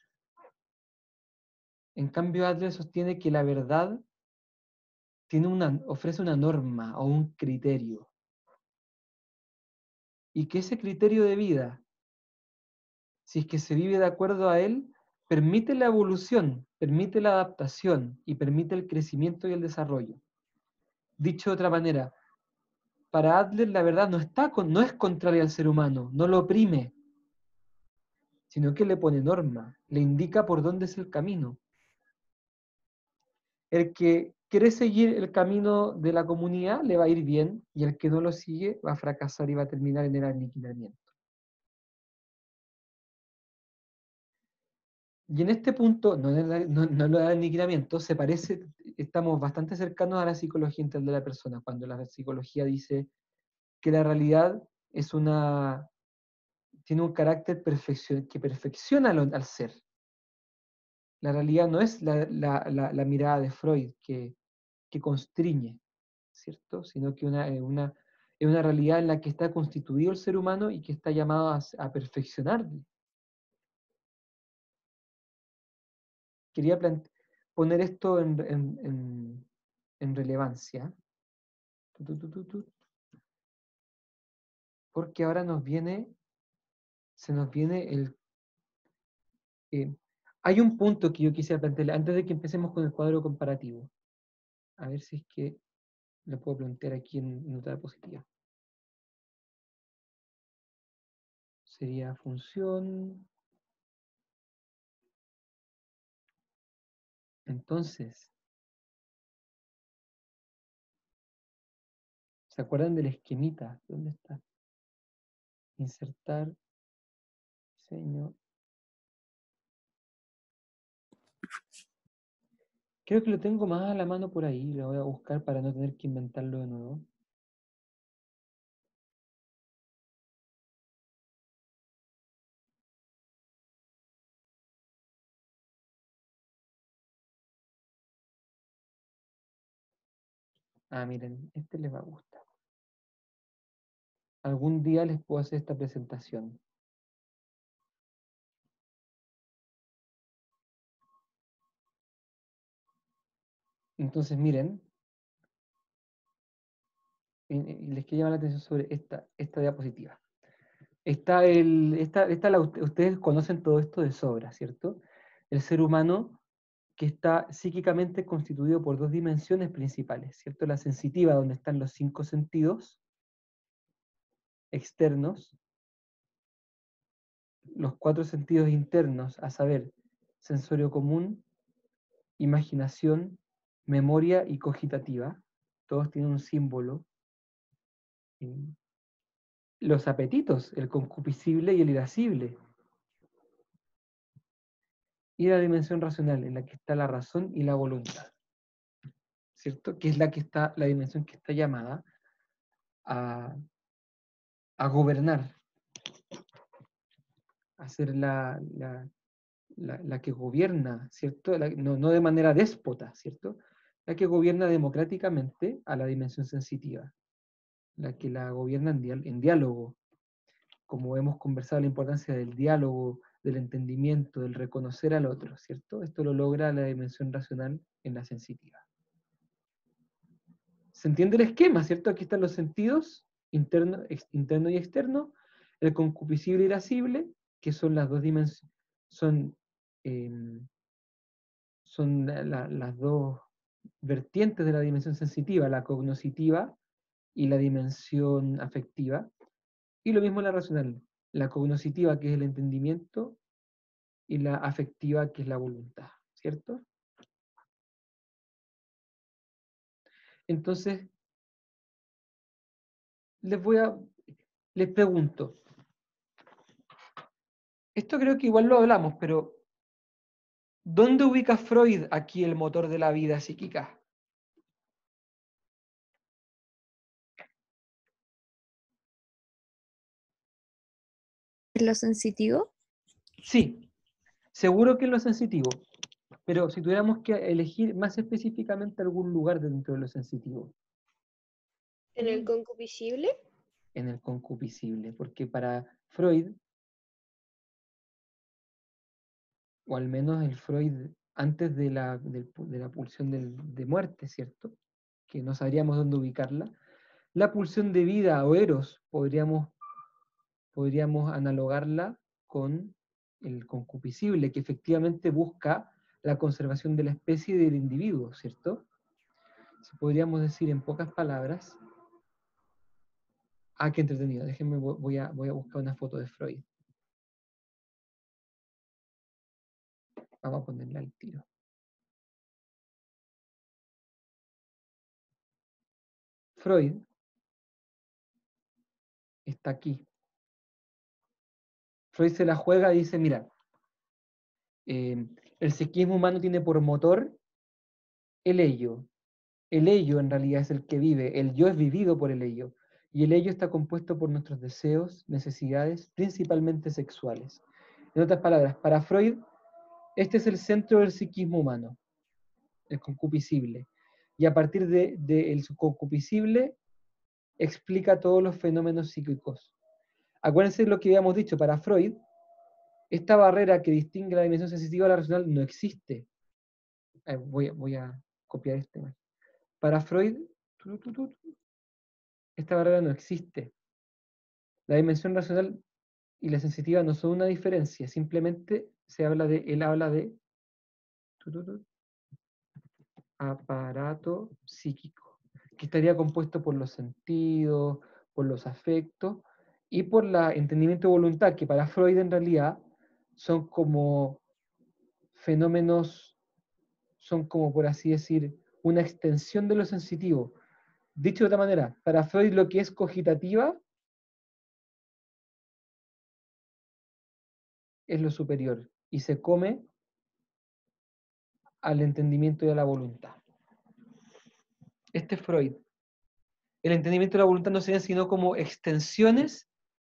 En cambio, Adler sostiene que la verdad ofrece una norma o un criterio. Y que ese criterio de vida, si es que se vive de acuerdo a él, permite la evolución, permite la adaptación y permite el crecimiento y el desarrollo. Dicho de otra manera, para Adler la verdad no es contraria al ser humano, no lo oprime, sino que le pone norma, le indica por dónde es el camino. El que quiere seguir el camino de la comunidad le va a ir bien, y el que no lo sigue va a fracasar y va a terminar en el aniquilamiento. Y en este punto, no lo del aniquilamiento, estamos bastante cercanos a la psicología integral de la persona, cuando la psicología dice que la realidad tiene un carácter que perfecciona al ser. La realidad no es la mirada de Freud que constriñe, ¿cierto? Sino que es una realidad en la que está constituido el ser humano y que está llamado a perfeccionarlo. Quería poner esto en relevancia, porque ahora se nos viene hay un punto que yo quisiera plantear antes de que empecemos con el cuadro comparativo. A ver si es que lo puedo plantear aquí en nota diapositiva. Sería función. Entonces, ¿se acuerdan del esquemita? ¿Dónde está? Insertar, diseño. Creo que lo tengo más a la mano por ahí, lo voy a buscar para no tener que inventarlo de nuevo. Ah, miren, este les va a gustar. Algún día les puedo hacer esta presentación. Entonces, miren, les quiero llamar la atención sobre esta diapositiva. Ustedes conocen todo esto de sobra, ¿cierto? El ser humano que está psíquicamente constituido por dos dimensiones principales, ¿cierto? La sensitiva, donde están los 5 sentidos externos, los 4 sentidos internos, a saber, sensorio común, imaginación, memoria y cogitativa. Todos tienen un símbolo. Los apetitos, el concupiscible y el irascible. Y la dimensión racional, en la que está la razón y la voluntad, ¿cierto? Que es la dimensión que está llamada a a gobernar, a ser la que gobierna, ¿cierto? No de manera déspota, ¿cierto? La que gobierna democráticamente a la dimensión sensitiva, la que la gobierna en diálogo, como hemos conversado, la importancia del diálogo, del entendimiento, del reconocer al otro, ¿cierto? Esto lo logra la dimensión racional en la sensitiva. ¿Se entiende el esquema, cierto? Aquí están los sentidos, interno y externo, el concupiscible y irascible, que son las dos dimensiones, son las dos vertientes de la dimensión sensitiva, la cognoscitiva y la dimensión afectiva, y lo mismo la racional, la cognoscitiva, que es el entendimiento, y la afectiva, que es la voluntad, ¿cierto? Entonces, les pregunto, esto creo que igual lo hablamos, pero ¿dónde ubica Freud aquí el motor de la vida psíquica? ¿En lo sensitivo? Sí, seguro que en lo sensitivo, pero si tuviéramos que elegir más específicamente algún lugar dentro de lo sensitivo, ¿En el concupiscible? en el concupiscible, porque para Freud, o al menos el Freud antes de la pulsión de muerte, ¿cierto? Que no sabríamos dónde ubicarla, la pulsión de vida o eros podríamos analogarla con el concupiscible, que efectivamente busca la conservación de la especie y del individuo, ¿cierto? Si podríamos decir en pocas palabras, qué entretenido, déjenme, voy a buscar una foto de Freud. Vamos a ponerla al tiro. Freud está aquí. Freud se la juega y dice, mira, el psiquismo humano tiene por motor el ello. El ello en realidad es el que vive, el yo es vivido por el ello. Y el ello está compuesto por nuestros deseos, necesidades, principalmente sexuales. En otras palabras, para Freud, este es el centro del psiquismo humano, el concupiscible. Y a partir del concupiscible explica todos los fenómenos psíquicos. Acuérdense de lo que habíamos dicho, para Freud, esta barrera que distingue la dimensión sensitiva de la racional no existe. Voy a copiar este. Para Freud, esta barrera no existe. La dimensión racional y la sensitiva no son una diferencia, simplemente él habla de aparato psíquico, que estaría compuesto por los sentidos, por los afectos y por el entendimiento de voluntad, que para Freud en realidad son como fenómenos, son como por así decir, una extensión de lo sensitivo. Dicho de otra manera, para Freud lo que es cogitativa es lo superior y se come al entendimiento y a la voluntad. Este es Freud. El entendimiento y la voluntad no serían sino como extensiones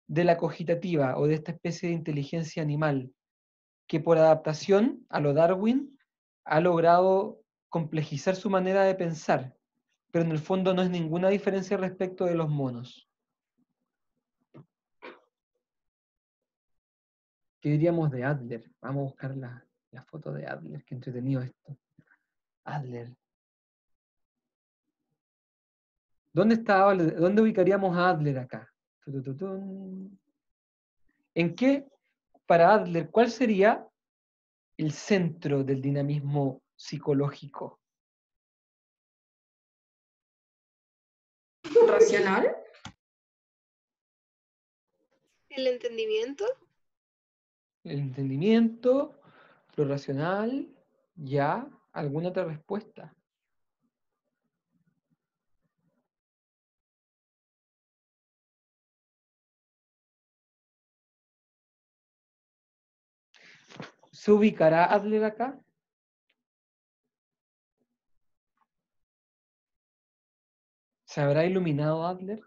de la cogitativa o de esta especie de inteligencia animal que por adaptación a lo Darwin ha logrado complejizar su manera de pensar, pero en el fondo no es ninguna diferencia respecto de los monos. ¿Qué diríamos de Adler? Vamos a buscar la foto de Adler, qué entretenido esto. Adler. ¿Dónde ubicaríamos a Adler acá? ¿En qué, para Adler, cuál sería el centro del dinamismo psicológico? ¿Racional? ¿El entendimiento? El entendimiento, lo racional, ya, ¿alguna otra respuesta? ¿Se ubicará Adler acá? ¿Se habrá iluminado Adler?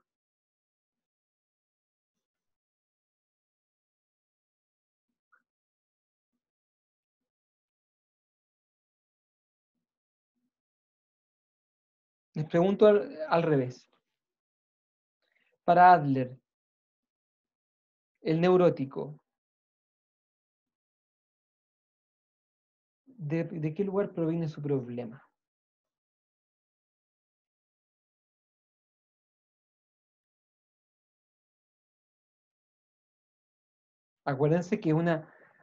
Les pregunto al revés. Para Adler, el neurótico, ¿de qué lugar proviene su problema? Acuérdense que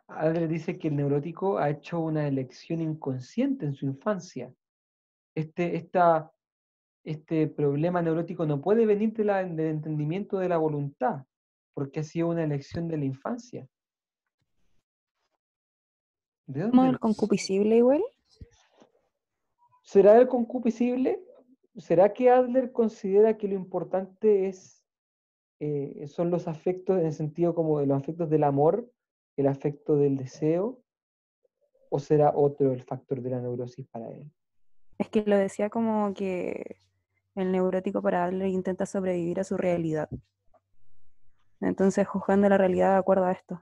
Adler dice que el neurótico ha hecho una elección inconsciente en su infancia. Este problema neurótico no puede venir del entendimiento de la voluntad, porque ha sido una elección de la infancia. ¿De ¿Como dónde el concupiscible igual? será el concupiscible? ¿Será que Adler considera que lo importante son los afectos en el sentido como de los afectos del amor, el afecto del deseo? ¿O será otro el factor de la neurosis para él? Es que lo decía como que el neurótico para Adler intenta sobrevivir a su realidad. Entonces juzgando la realidad de acuerdo a esto,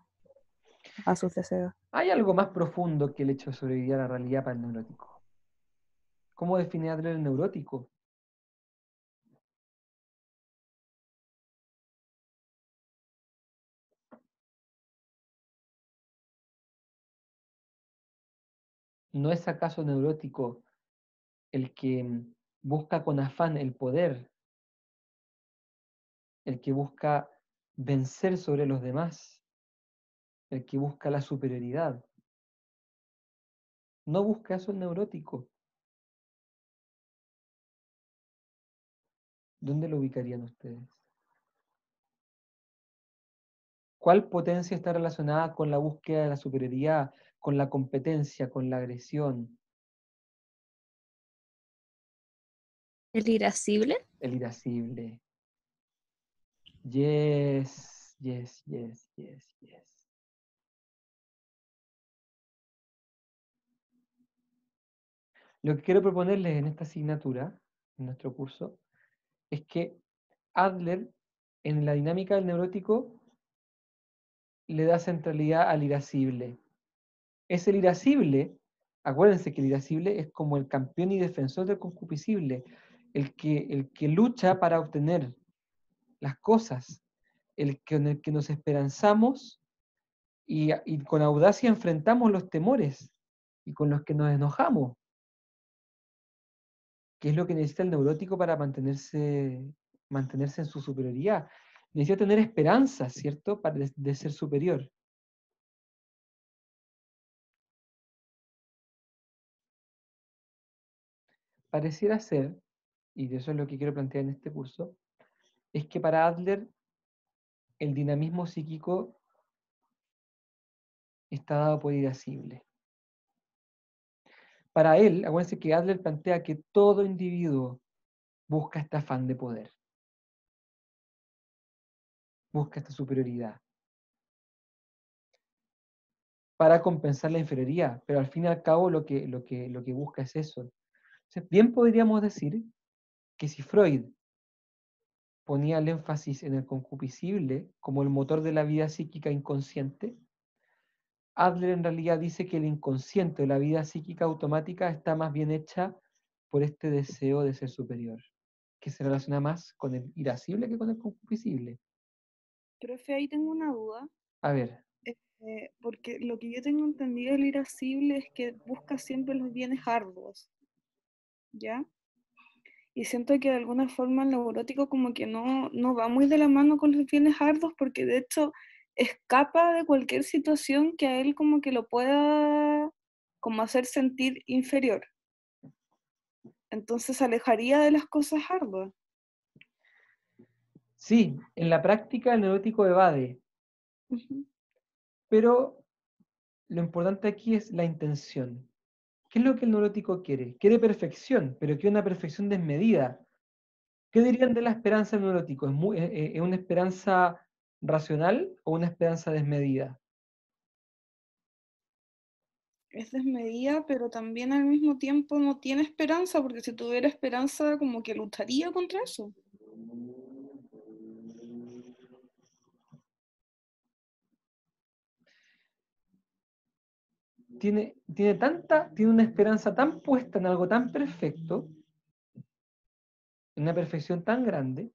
a sus deseos. Hay algo más profundo que el hecho de sobrevivir a la realidad para el neurótico. ¿Cómo define Adler el neurótico? ¿No es acaso neurótico el que busca con afán el poder, el que busca vencer sobre los demás, el que busca la superioridad? ¿No busca eso el neurótico? ¿Dónde lo ubicarían ustedes? ¿Cuál potencia está relacionada con la búsqueda de la superioridad, con la competencia, con la agresión? ¿El irascible? El irascible. Yes, yes, yes, yes, yes. Lo que quiero proponerles en esta asignatura, en nuestro curso, es que Adler, en la dinámica del neurótico, le da centralidad al irascible. Es el irascible, acuérdense que el irascible es como el campeón y defensor del concupiscible, el que lucha para obtener las cosas, en el que nos esperanzamos y con audacia enfrentamos los temores y con los que nos enojamos, que es lo que necesita el neurótico para mantenerse en su superioridad. Necesita tener esperanza, ¿cierto?, de ser superior. Pareciera ser, y eso es lo que quiero plantear en este curso, es que para Adler el dinamismo psíquico está dado por irascible. Para él, acuérdense que Adler plantea que todo individuo busca este afán de poder, busca esta superioridad, para compensar la inferioridad, pero al fin y al cabo lo que busca es eso. Entonces, bien podríamos decir que si Freud ponía el énfasis en el concupiscible como el motor de la vida psíquica inconsciente, Adler en realidad dice que el inconsciente o la vida psíquica automática está más bien hecha por este deseo de ser superior, que se relaciona más con el irascible que con el concupiscible. Profe, ahí tengo una duda, A ver, porque lo que yo tengo entendido del irascible es que busca siempre los bienes arduos, ¿ya? Y siento que de alguna forma el neurótico como que no va muy de la mano con los bienes arduos porque de hecho escapa de cualquier situación que a él como que lo pueda como hacer sentir inferior. Entonces se alejaría de las cosas arduas. sí, en la práctica el neurótico evade, Ujú. pero lo importante aquí es la intención. ¿Qué es lo que el neurótico quiere? Quiere perfección, pero quiere una perfección desmedida. ¿Qué dirían de la esperanza del neurótico? ¿Es una esperanza racional o una esperanza desmedida? Es desmedida, pero también al mismo tiempo no tiene esperanza, porque si tuviera esperanza como que lucharía contra eso. Tiene una esperanza tan puesta en algo tan perfecto una perfección tan grande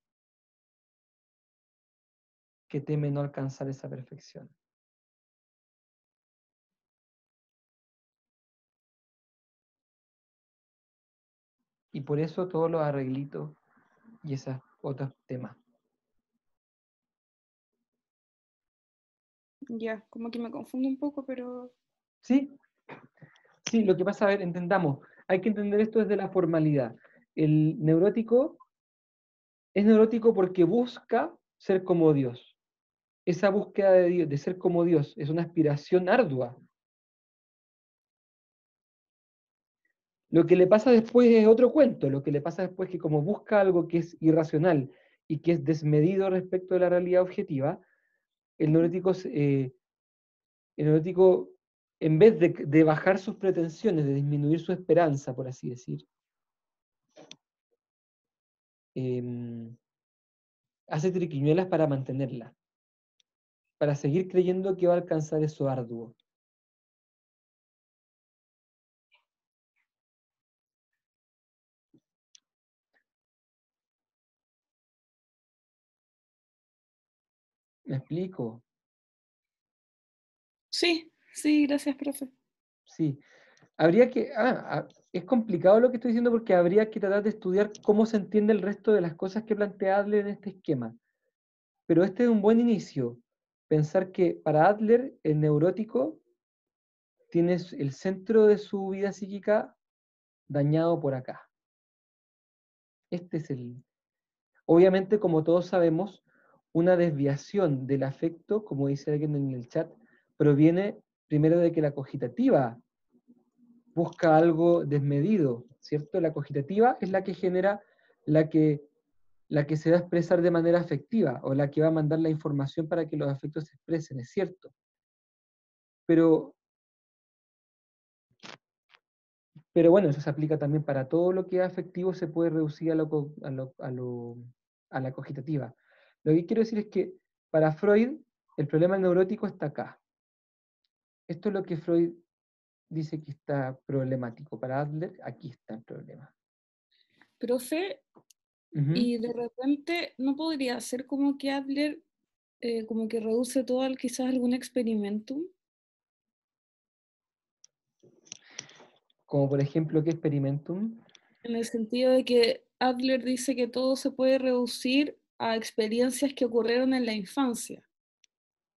que teme no alcanzar esa perfección. Y por eso todos los arreglitos y esos otros temas. Ya, como que me confundo un poco, pero ¿Sí? Sí, lo que pasa, a ver, entendamos, hay que entender esto desde la formalidad. El neurótico es neurótico porque busca ser como Dios. Esa búsqueda de Dios, de ser como Dios, es una aspiración ardua. Lo que le pasa después es otro cuento. Lo que le pasa después es que como busca algo que es irracional y que es desmedido respecto de la realidad objetiva, el neurótico, el neurótico en vez de bajar sus pretensiones, de disminuir su esperanza, por así decir, hace triquiñuelas para mantenerla, para seguir creyendo que va a alcanzar eso arduo. ¿Me explico? sí, sí, gracias, profe. Sí. Habría que... es complicado lo que estoy diciendo porque habría que tratar de estudiar cómo se entiende el resto de las cosas que plantea Adler en este esquema. Pero este es un buen inicio. Pensar que para Adler el neurótico tiene el centro de su vida psíquica dañado por acá. Este es el... Obviamente, como todos sabemos, una desviación del afecto, como dice alguien en el chat, proviene primero de que la cogitativa busca algo desmedido, ¿cierto? La cogitativa es la que genera, la que se va a expresar de manera afectiva, o la que va a mandar la información para que los afectos se expresen, es cierto. Pero bueno, eso se aplica también para todo lo que es afectivo, se puede reducir a la cogitativa. Lo que quiero decir es que para Freud, el problema neurótico está acá. Esto es lo que Freud dice que está problemático. Para Adler, aquí está el problema. Profe, y de repente no podría ser como que Adler como que reduce todo al quizás algún experimentum. Como por ejemplo, ¿qué experimentum? En el sentido de que Adler dice que todo se puede reducir a experiencias que ocurrieron en la infancia.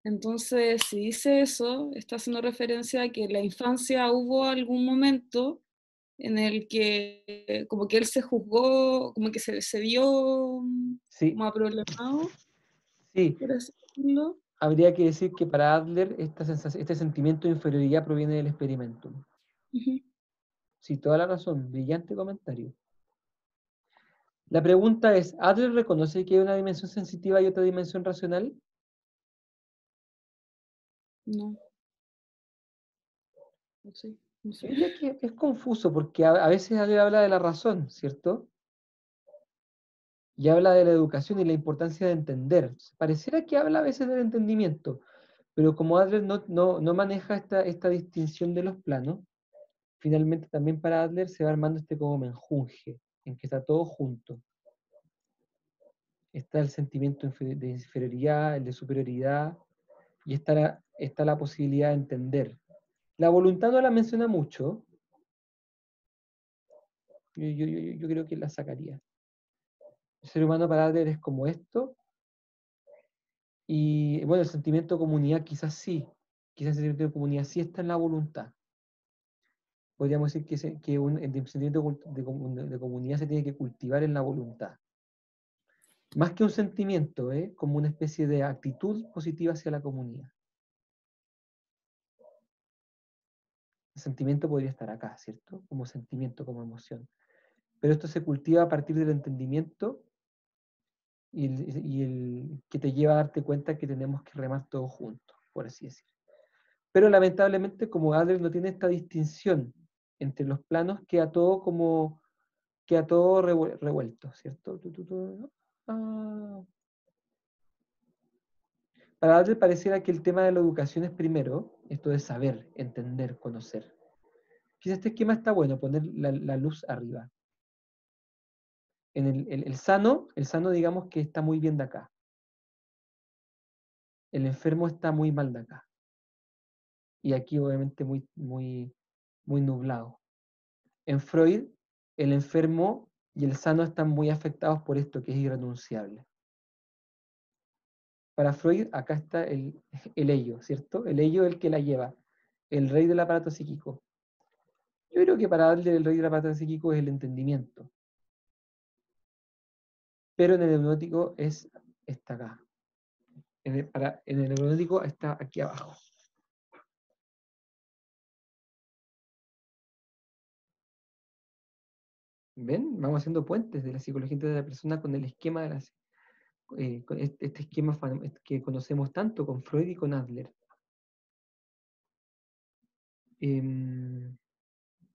Entonces, si dice eso, está haciendo referencia a que en la infancia hubo algún momento en el que como que él se juzgó, como que se vio Sí, como aproblemado, sí. por así decirlo. Habría que decir que para Adler este sentimiento de inferioridad proviene del experimentum. Ujú. Sí, toda la razón. Brillante comentario. La pregunta es, ¿Adler reconoce que hay una dimensión sensitiva y otra dimensión racional? No. No sé, no Yo sé. diría que es confuso porque a veces Adler habla de la razón, ¿cierto? Y habla de la educación y la importancia de entender. Pareciera que habla a veces del entendimiento, pero como Adler no maneja esta distinción de los planos, finalmente también para Adler se va armando este como menjunje, en que está todo junto. Está el sentimiento de inferioridad, el de superioridad, y está la posibilidad de entender. La voluntad no la menciona mucho. Yo creo que la sacaría. El ser humano para Adler es como esto, y bueno, el sentimiento de comunidad quizás sí, quizás el sentimiento de comunidad sí está en la voluntad. Podríamos decir que el sentimiento de comunidad se tiene que cultivar en la voluntad. Más que un sentimiento, como una especie de actitud positiva hacia la comunidad. El sentimiento podría estar acá, ¿cierto? Como sentimiento, como emoción. Pero esto se cultiva a partir del entendimiento y el que te lleva a darte cuenta que tenemos que remar todos juntos, por así decirlo. Pero lamentablemente, como Adler no tiene esta distinción entre los planos, queda todo revuelto, ¿cierto? Ah. Para Adler pareciera que el tema de la educación es primero, esto de saber, entender, conocer. Quizás este esquema está bueno, poner la luz arriba. En el sano, digamos que está muy bien de acá. El enfermo está muy mal de acá. Y aquí obviamente muy nublado. En Freud, el enfermo y el sano están muy afectados por esto que es irrenunciable. Para Freud, acá está el ello, ¿cierto? El ello es el que la lleva, el rey del aparato psíquico. Yo creo que para Adler el rey del aparato psíquico es el entendimiento. Pero en el neurótico está acá. En el neurótico está aquí abajo. ¿Ven? Vamos haciendo puentes de la psicología de la persona con el esquema de con este esquema que conocemos tanto con Freud y con Adler.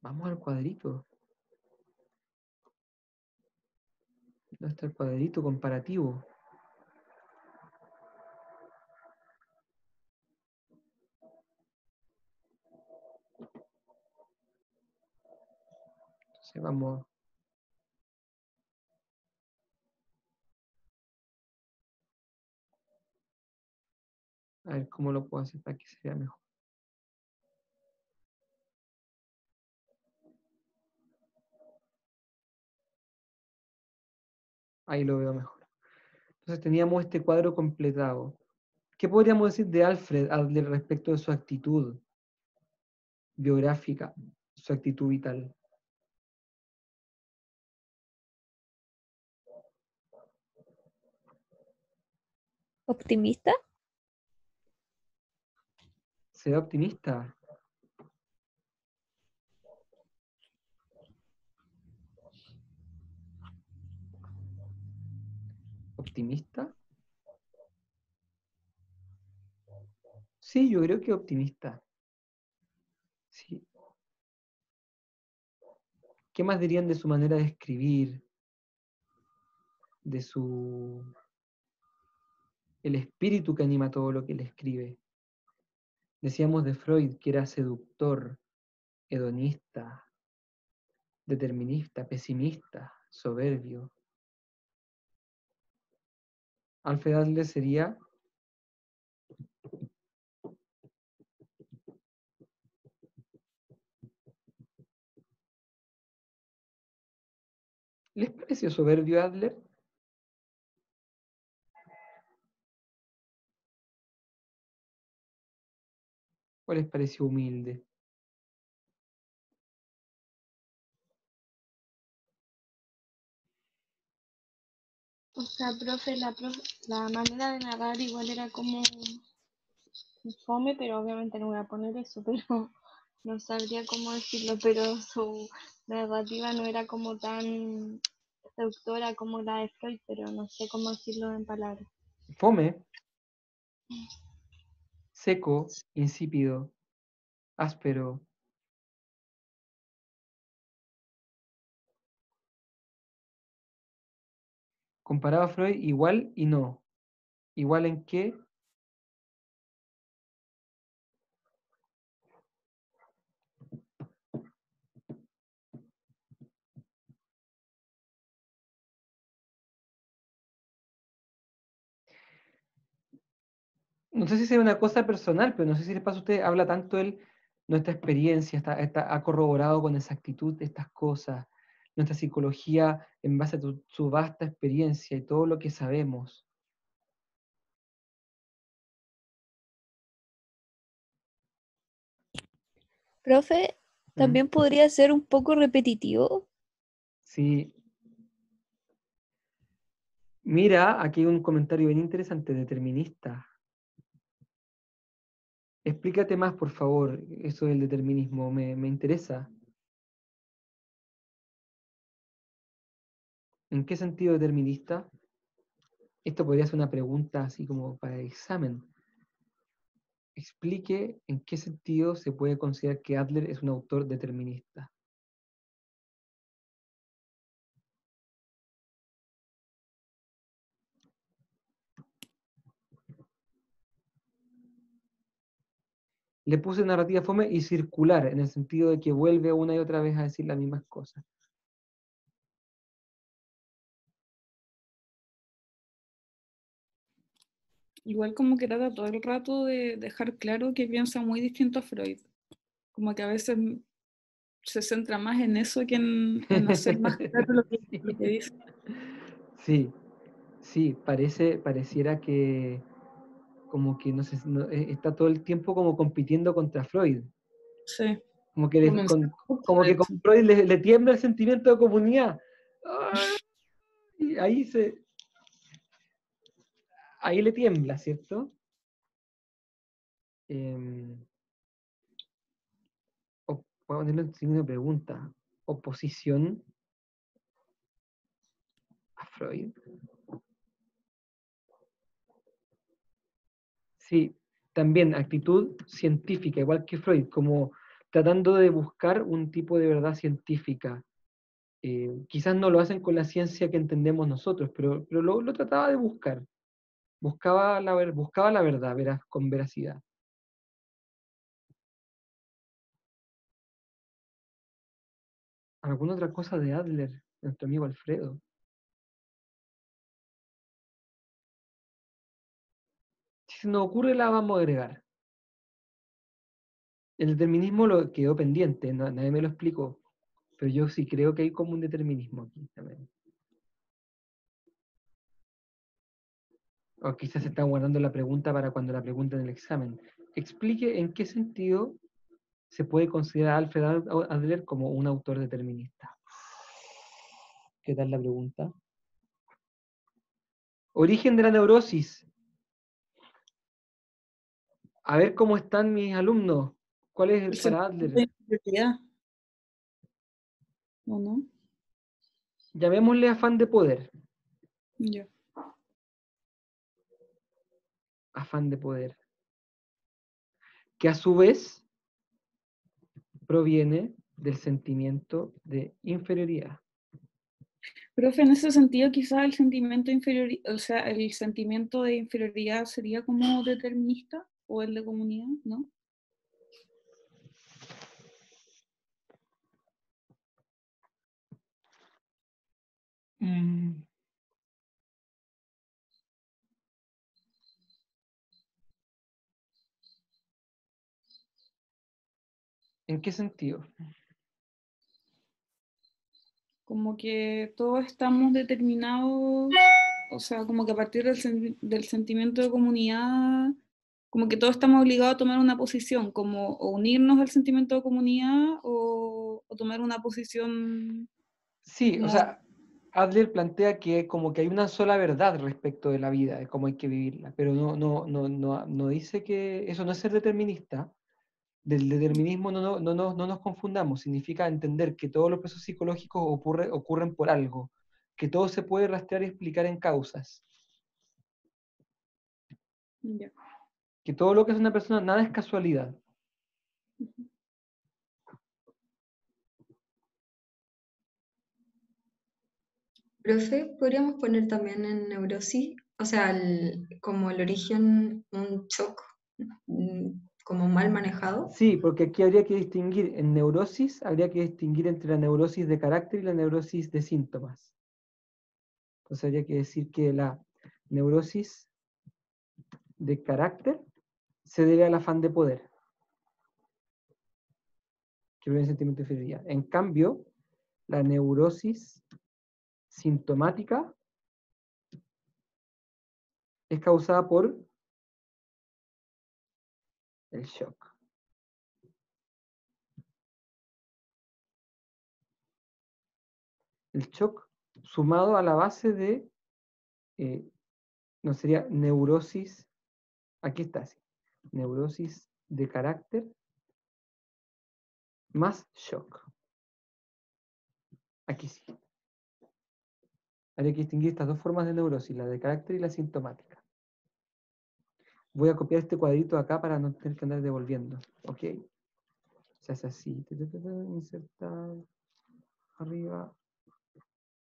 Vamos al cuadrito. ¿Dónde está el cuadrito comparativo? Entonces vamos. A ver cómo lo puedo hacer para que se vea mejor. Ahí lo veo mejor. Entonces teníamos este cuadro completado. ¿Qué podríamos decir de Alfred Adler respecto de su actitud biográfica, su actitud vital? ¿Optimista? ¿Será optimista? ¿Optimista? Sí, yo creo que optimista. Sí. ¿Qué más dirían de su manera de escribir? De el espíritu que anima todo lo que él escribe. Decíamos de Freud que era seductor, hedonista, determinista, pesimista, soberbio. Alfred Adler sería ¿les pareció soberbio Adler? ¿O les pareció humilde? O sea, profe, la manera de narrar igual era como fome, pero obviamente no voy a poner eso, pero no sabría cómo decirlo, pero su narrativa no era como tan seductora como la de Freud, pero no sé cómo decirlo en palabras. Fome, seco, insípido, áspero. Comparaba a Freud igual y no. ¿Igual en qué? No sé si sea una cosa personal, pero no sé si les pasa a usted, habla tanto él, nuestra experiencia, ha corroborado con exactitud estas cosas, nuestra psicología en base a su vasta experiencia y todo lo que sabemos. Profe, ¿Mm? también podría ser un poco repetitivo. Sí. Mira, aquí hay un comentario bien interesante, determinista. Explícate más, por favor, eso del determinismo, me interesa. ¿En qué sentido determinista? Esto podría ser una pregunta así como para el examen. Explique en qué sentido se puede considerar que Adler es un autor determinista. Le puse narrativa fome y circular, en el sentido de que vuelve una y otra vez a decir las mismas cosas. igual como que trata todo el rato de dejar claro que piensa muy distinto a Freud. Como que a veces se centra más en eso que en hacer más claro lo que dice. Sí, sí, pareciera que como que no sé, está todo el tiempo como compitiendo contra Freud. Sí, Como que, lo menciono mucho, como de que con hecho. Freud le tiembla el sentimiento de comunidad. Ay, ahí le tiembla, ¿cierto? Voy a ponerle un signo de pregunta. ¿Oposición a Freud? Sí, también actitud científica, igual que Freud, como tratando de buscar un tipo de verdad científica. Quizás no lo hacen con la ciencia que entendemos nosotros, pero lo trataba de buscar. Buscaba la verdad, con veracidad. ¿Alguna otra cosa de Adler, nuestro amigo Alfredo? Si se nos ocurre, la vamos a agregar. El determinismo lo quedó pendiente, nadie me lo explicó, pero yo sí creo que hay como un determinismo aquí también. O quizás se están guardando la pregunta para cuando la pregunten en el examen. Explique en qué sentido se puede considerar a Alfred Adler como un autor determinista. ¿Qué tal la pregunta? Origen de la neurosis. A ver cómo están mis alumnos. ¿Cuál es El para sentimiento Adler? de inferioridad, ¿o no? Llamémosle afán de poder. Ya. Afán de poder. Que a su vez proviene del sentimiento de inferioridad. Profe, en ese sentido, quizás el sentimiento de inferioridad, o sea, el sentimiento de inferioridad sería como determinista o el de comunidad, ¿no? ¿En qué sentido? Como que todos estamos determinados, o sea, como que a partir del sentimiento de comunidad, como que todos estamos obligados a tomar una posición, como o unirnos al sentimiento de comunidad o tomar una posición Sí, o como... sea, Adler plantea que como que hay una sola verdad respecto de la vida, de cómo hay que vivirla, pero no dice que eso no es ser determinista. Del determinismo no nos confundamos, significa entender que todos los procesos psicológicos ocurren por algo, que todo se puede rastrear y explicar en causas, Ya. que todo lo que es una persona, nada es casualidad. Profe, podríamos poner también en neurosis, o sea, como el origen, un shock como mal manejado. Sí, porque aquí habría que distinguir, en neurosis, habría que distinguir entre la neurosis de carácter y la neurosis de síntomas. Entonces habría que decir que la neurosis de carácter se debe al afán de poder, que proviene del sentimiento de inferioridad. En cambio, la neurosis sintomática es causada por el shock. El shock sumado a la base de, no sería neurosis, aquí está, sí, neurosis de carácter más shock. Aquí sí. Habría que distinguir estas dos formas de neurosis, la de carácter y la sintomática. Voy a copiar este cuadrito acá para no tener que andar devolviendo. Ok. Se hace así. Insertar. Arriba.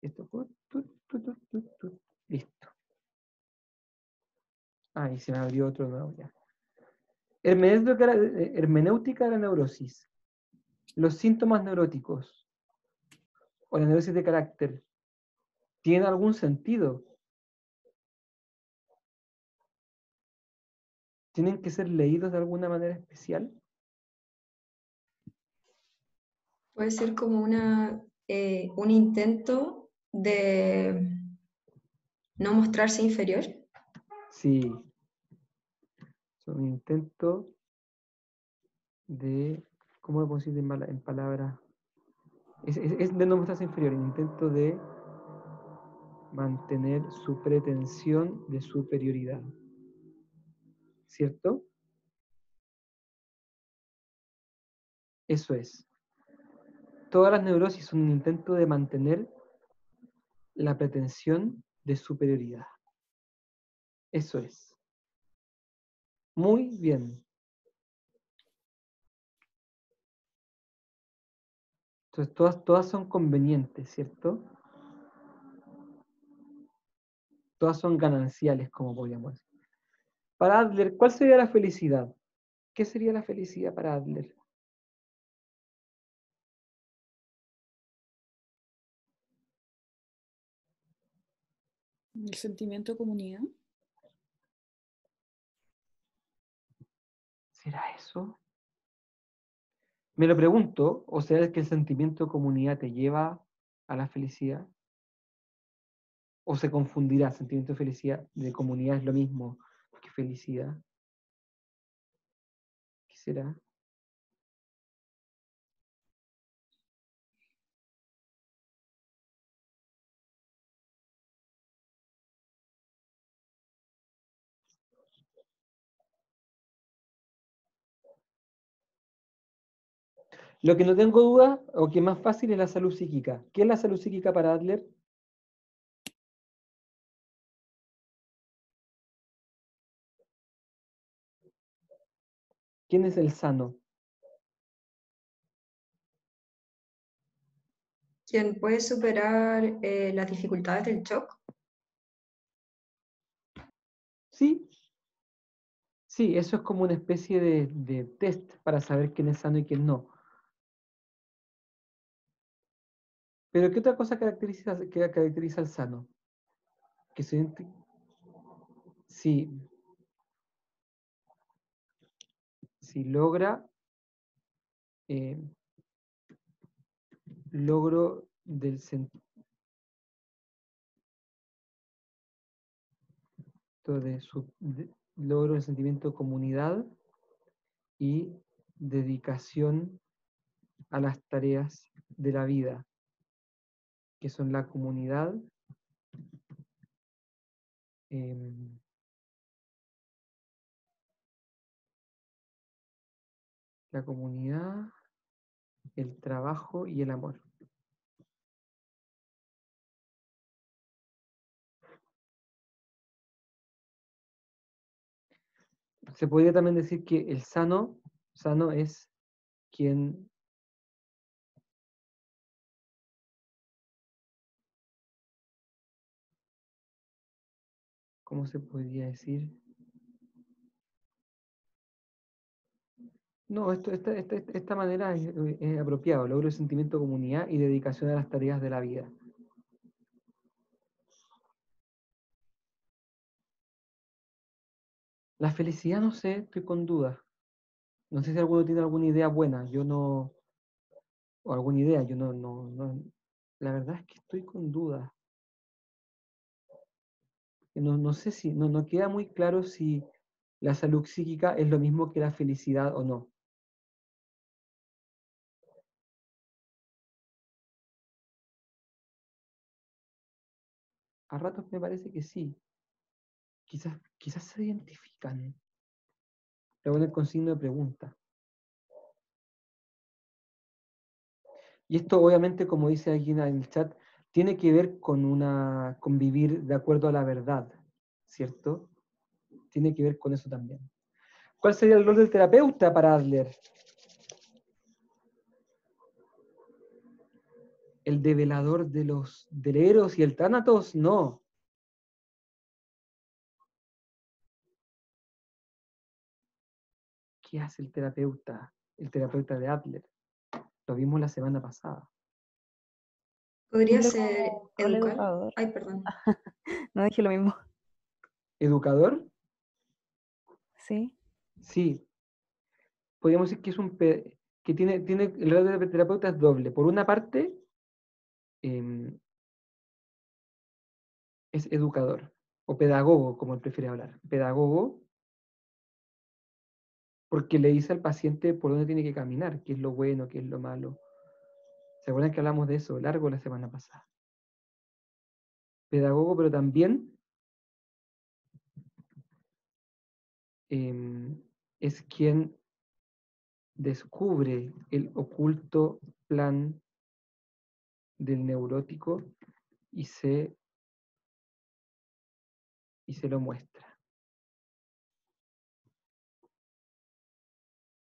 Esto. Listo. Ah, y se me abrió otro nuevo ya. Hermenéutica de la neurosis. Los síntomas neuróticos o la neurosis de carácter, ¿tienen algún sentido? ¿Tienen que ser leídos de alguna manera especial? Puede ser como un intento de no mostrarse inferior. Sí. Son un intento de, ¿cómo lo puedo decir en palabras? Es de no mostrarse inferior, un intento de mantener su pretensión de superioridad. ¿Cierto? Eso es. Todas las neurosis son un intento de mantener la pretensión de superioridad. Eso es. Muy bien. Entonces, todas son convenientes, ¿cierto? Todas son gananciales, como podríamos decir. Para Adler, ¿cuál sería la felicidad? ¿Qué sería la felicidad para Adler? El sentimiento de comunidad. ¿Será eso? Me lo pregunto, ¿o será que el sentimiento de comunidad te lleva a la felicidad? ¿O se confundirá? Sentimiento de felicidad, de comunidad es lo mismo que felicidad. ¿Qué será? Lo que no tengo duda, o que es más fácil, es la salud psíquica. ¿Qué es la salud psíquica para Adler? ¿Quién es el sano? Quien puede superar las dificultades del shock. Sí, sí, eso es como una especie de test para saber quién es sano y quién no. Pero ¿qué otra cosa caracteriza al sano? Que se sí, si logra logro del logro el sentimiento de comunidad y dedicación a las tareas de la vida, que son la comunidad, el trabajo y el amor. Se podría también decir que el sano es quien ¿cómo se podría decir? No, esta manera es apropiado. Logro el sentimiento de comunidad y dedicación a las tareas de la vida. La felicidad, no sé, estoy con dudas. No sé si alguno tiene alguna idea buena. Yo no, o alguna idea, yo no. La verdad es que estoy con dudas. No sé si, no queda muy claro si la salud psíquica es lo mismo que la felicidad o no. A ratos me parece que sí. Quizás se identifican. Lo voy a poner con signo de pregunta. Y esto obviamente, como dice aquí en el chat, tiene que ver con vivir de acuerdo a la verdad, ¿cierto? Tiene que ver con eso también. ¿Cuál sería el rol del terapeuta para Adler? ¿El develador del Eros y el Tánatos? No. ¿Qué hace el terapeuta? El terapeuta de Adler. Lo vimos la semana pasada. Podría Lo ser como rol educar. educador. Ay, perdón. No dije lo mismo. ¿Educador? Sí. Sí, podríamos decir que es que tiene el rol de terapeuta es doble. Por una parte, es educador, o pedagogo, como él prefiere hablar. Pedagogo, porque le dice al paciente por dónde tiene que caminar, qué es lo bueno, qué es lo malo. ¿Se acuerdan que hablamos de eso largo la semana pasada? Pedagogo, pero también es quien descubre el oculto plan del neurótico y se lo muestra.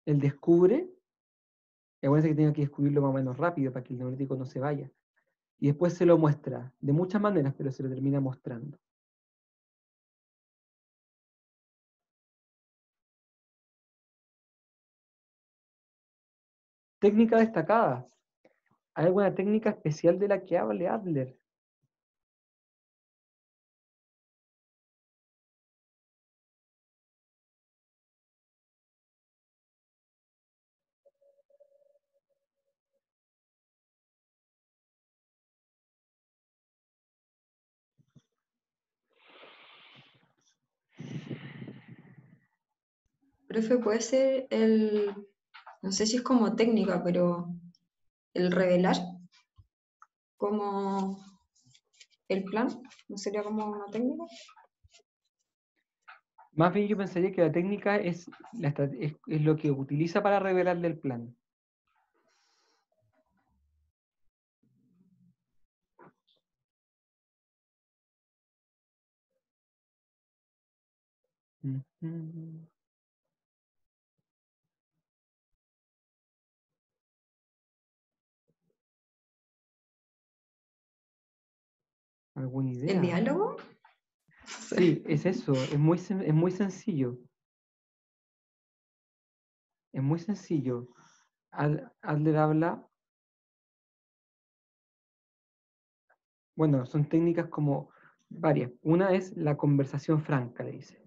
Él descubre, y acuérdense que tiene que descubrirlo más o menos rápido para que el neurótico no se vaya. Y después se lo muestra, de muchas maneras, pero se lo termina mostrando. Técnica destacada. ¿Hay alguna técnica especial de la que hable Adler? Profe, puede ser no sé si es como técnica, pero el revelar como el plan, ¿no sería como una técnica? Más bien yo pensaría que la técnica es lo que utiliza para revelarle el plan. Ujú. ¿Alguna ¿El idea? diálogo? Sí, es eso, es muy sencillo. Es muy sencillo. Adler habla, bueno, son técnicas como varias. Una es la conversación franca, le dice.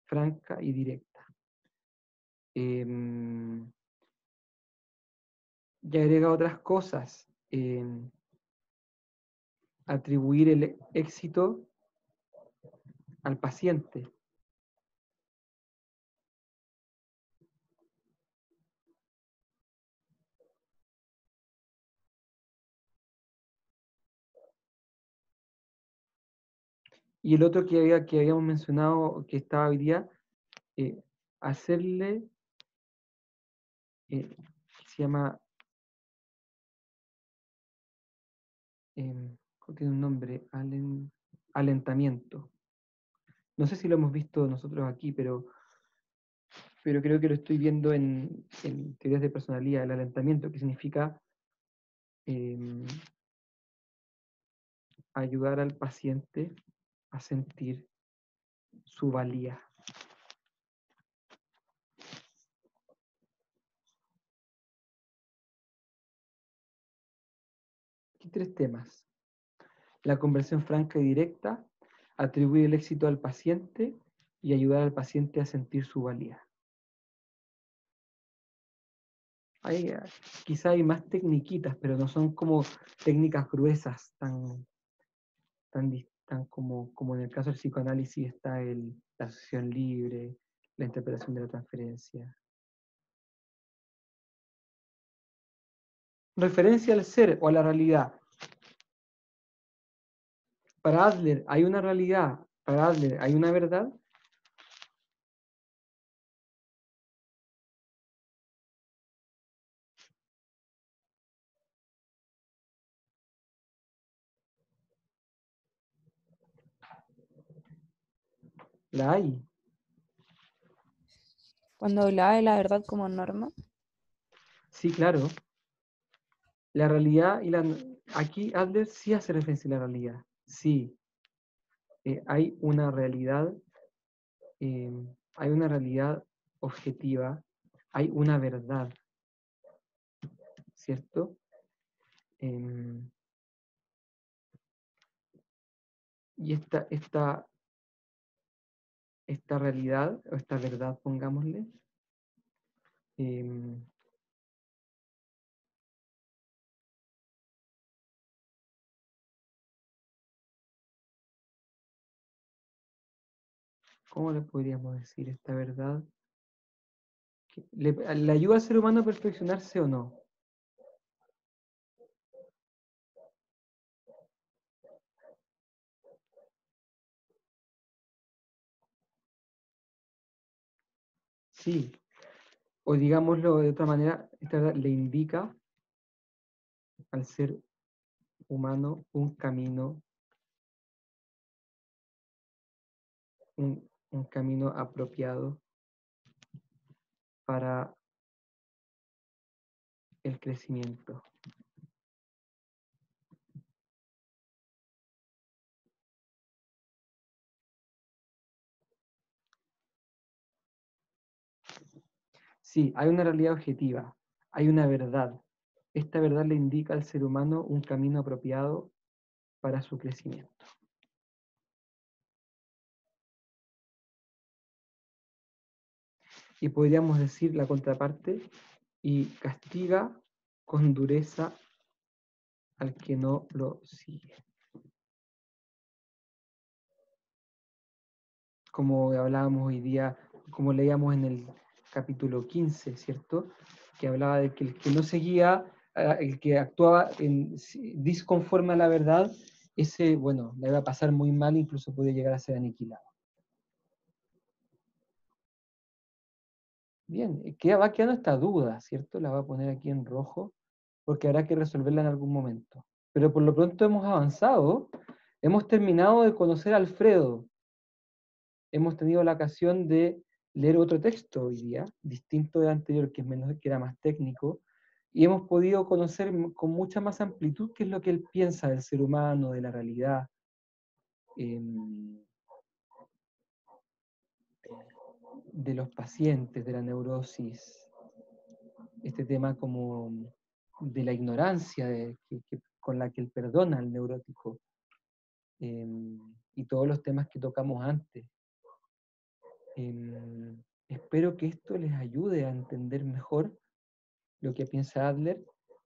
Franca y directa. Y agrega otras cosas. Atribuir el éxito al paciente. Y el otro que habíamos mencionado, que estaba hoy día, hacerle, se llama, tiene un nombre, alentamiento. No sé si lo hemos visto nosotros aquí, pero creo que lo estoy viendo en teorías de personalidad, el alentamiento, que significa ayudar al paciente a sentir su valía. Aquí 3 temas. La conversión franca y directa, atribuir el éxito al paciente y ayudar al paciente a sentir su valía. Quizá hay más tecniquitas, pero no son como técnicas gruesas, tan como en el caso del psicoanálisis está la asociación libre, la interpretación de la transferencia. Referencia al ser o a la realidad. Para Adler hay una realidad, para Adler hay una verdad. La hay. Cuando hablaba de la verdad como norma. Sí, claro. La realidad aquí Adler sí hace referencia a la realidad. Sí. Hay una realidad, hay una realidad objetiva, hay una verdad, ¿cierto? Y esta realidad, o esta verdad, pongámosle, ¿cómo le podríamos decir esta verdad? ¿Le ayuda al ser humano a perfeccionarse o no? Sí, o digámoslo de otra manera, esta verdad le indica al ser humano un camino, un camino apropiado para el crecimiento. Sí, hay una realidad objetiva, hay una verdad. Esta verdad le indica al ser humano un camino apropiado para su crecimiento. Y podríamos decir la contraparte, y castiga con dureza al que no lo sigue. Como hablábamos hoy día, como leíamos en el capítulo 15, ¿cierto? Que hablaba de que el que no seguía, el que actuaba disconforme a la verdad, ese, bueno, le iba a pasar muy mal, incluso puede llegar a ser aniquilado. Bien, va quedando esta duda, ¿cierto? La voy a poner aquí en rojo, porque habrá que resolverla en algún momento. Pero por lo pronto hemos avanzado, hemos terminado de conocer a Alfredo, hemos tenido la ocasión de leer otro texto hoy día, distinto del anterior, que era más técnico, y hemos podido conocer con mucha más amplitud qué es lo que él piensa del ser humano, de la realidad, de los pacientes, de la neurosis, este tema como de la ignorancia con la que él perdona al neurótico, y todos los temas que tocamos antes. Espero que esto les ayude a entender mejor lo que piensa Adler,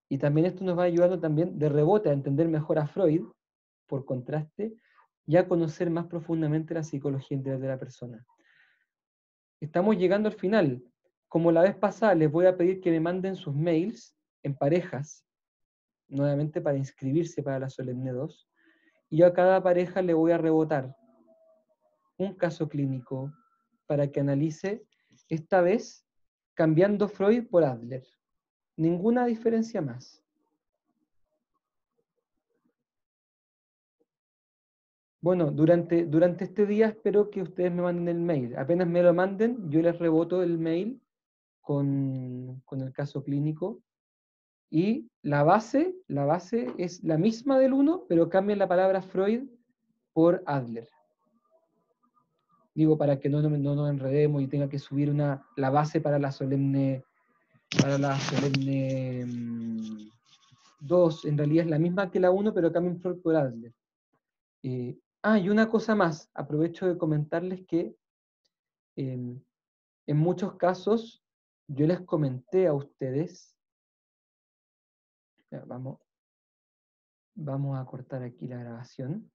y también esto nos va ayudando también de rebote a entender mejor a Freud, por contraste, y a conocer más profundamente la psicología integral de la persona. Estamos llegando al final. Como la vez pasada, les voy a pedir que me manden sus mails en parejas, nuevamente para inscribirse para la Solemne 2, y yo a cada pareja le voy a rebotar un caso clínico para que analice, esta vez cambiando Freud por Adler. Ninguna diferencia más. Bueno, durante este día espero que ustedes me manden el mail. Apenas me lo manden, yo les reboto el mail con el caso clínico. Y la base es la misma del 1, pero cambian la palabra Freud por Adler. Digo, para que no nos enredemos y tenga que subir la base para la solemne 2, en realidad es la misma que la 1, pero cambian Freud por Adler. Y una cosa más, aprovecho de comentarles que en muchos casos yo les comenté a ustedes, vamos a cortar aquí la grabación.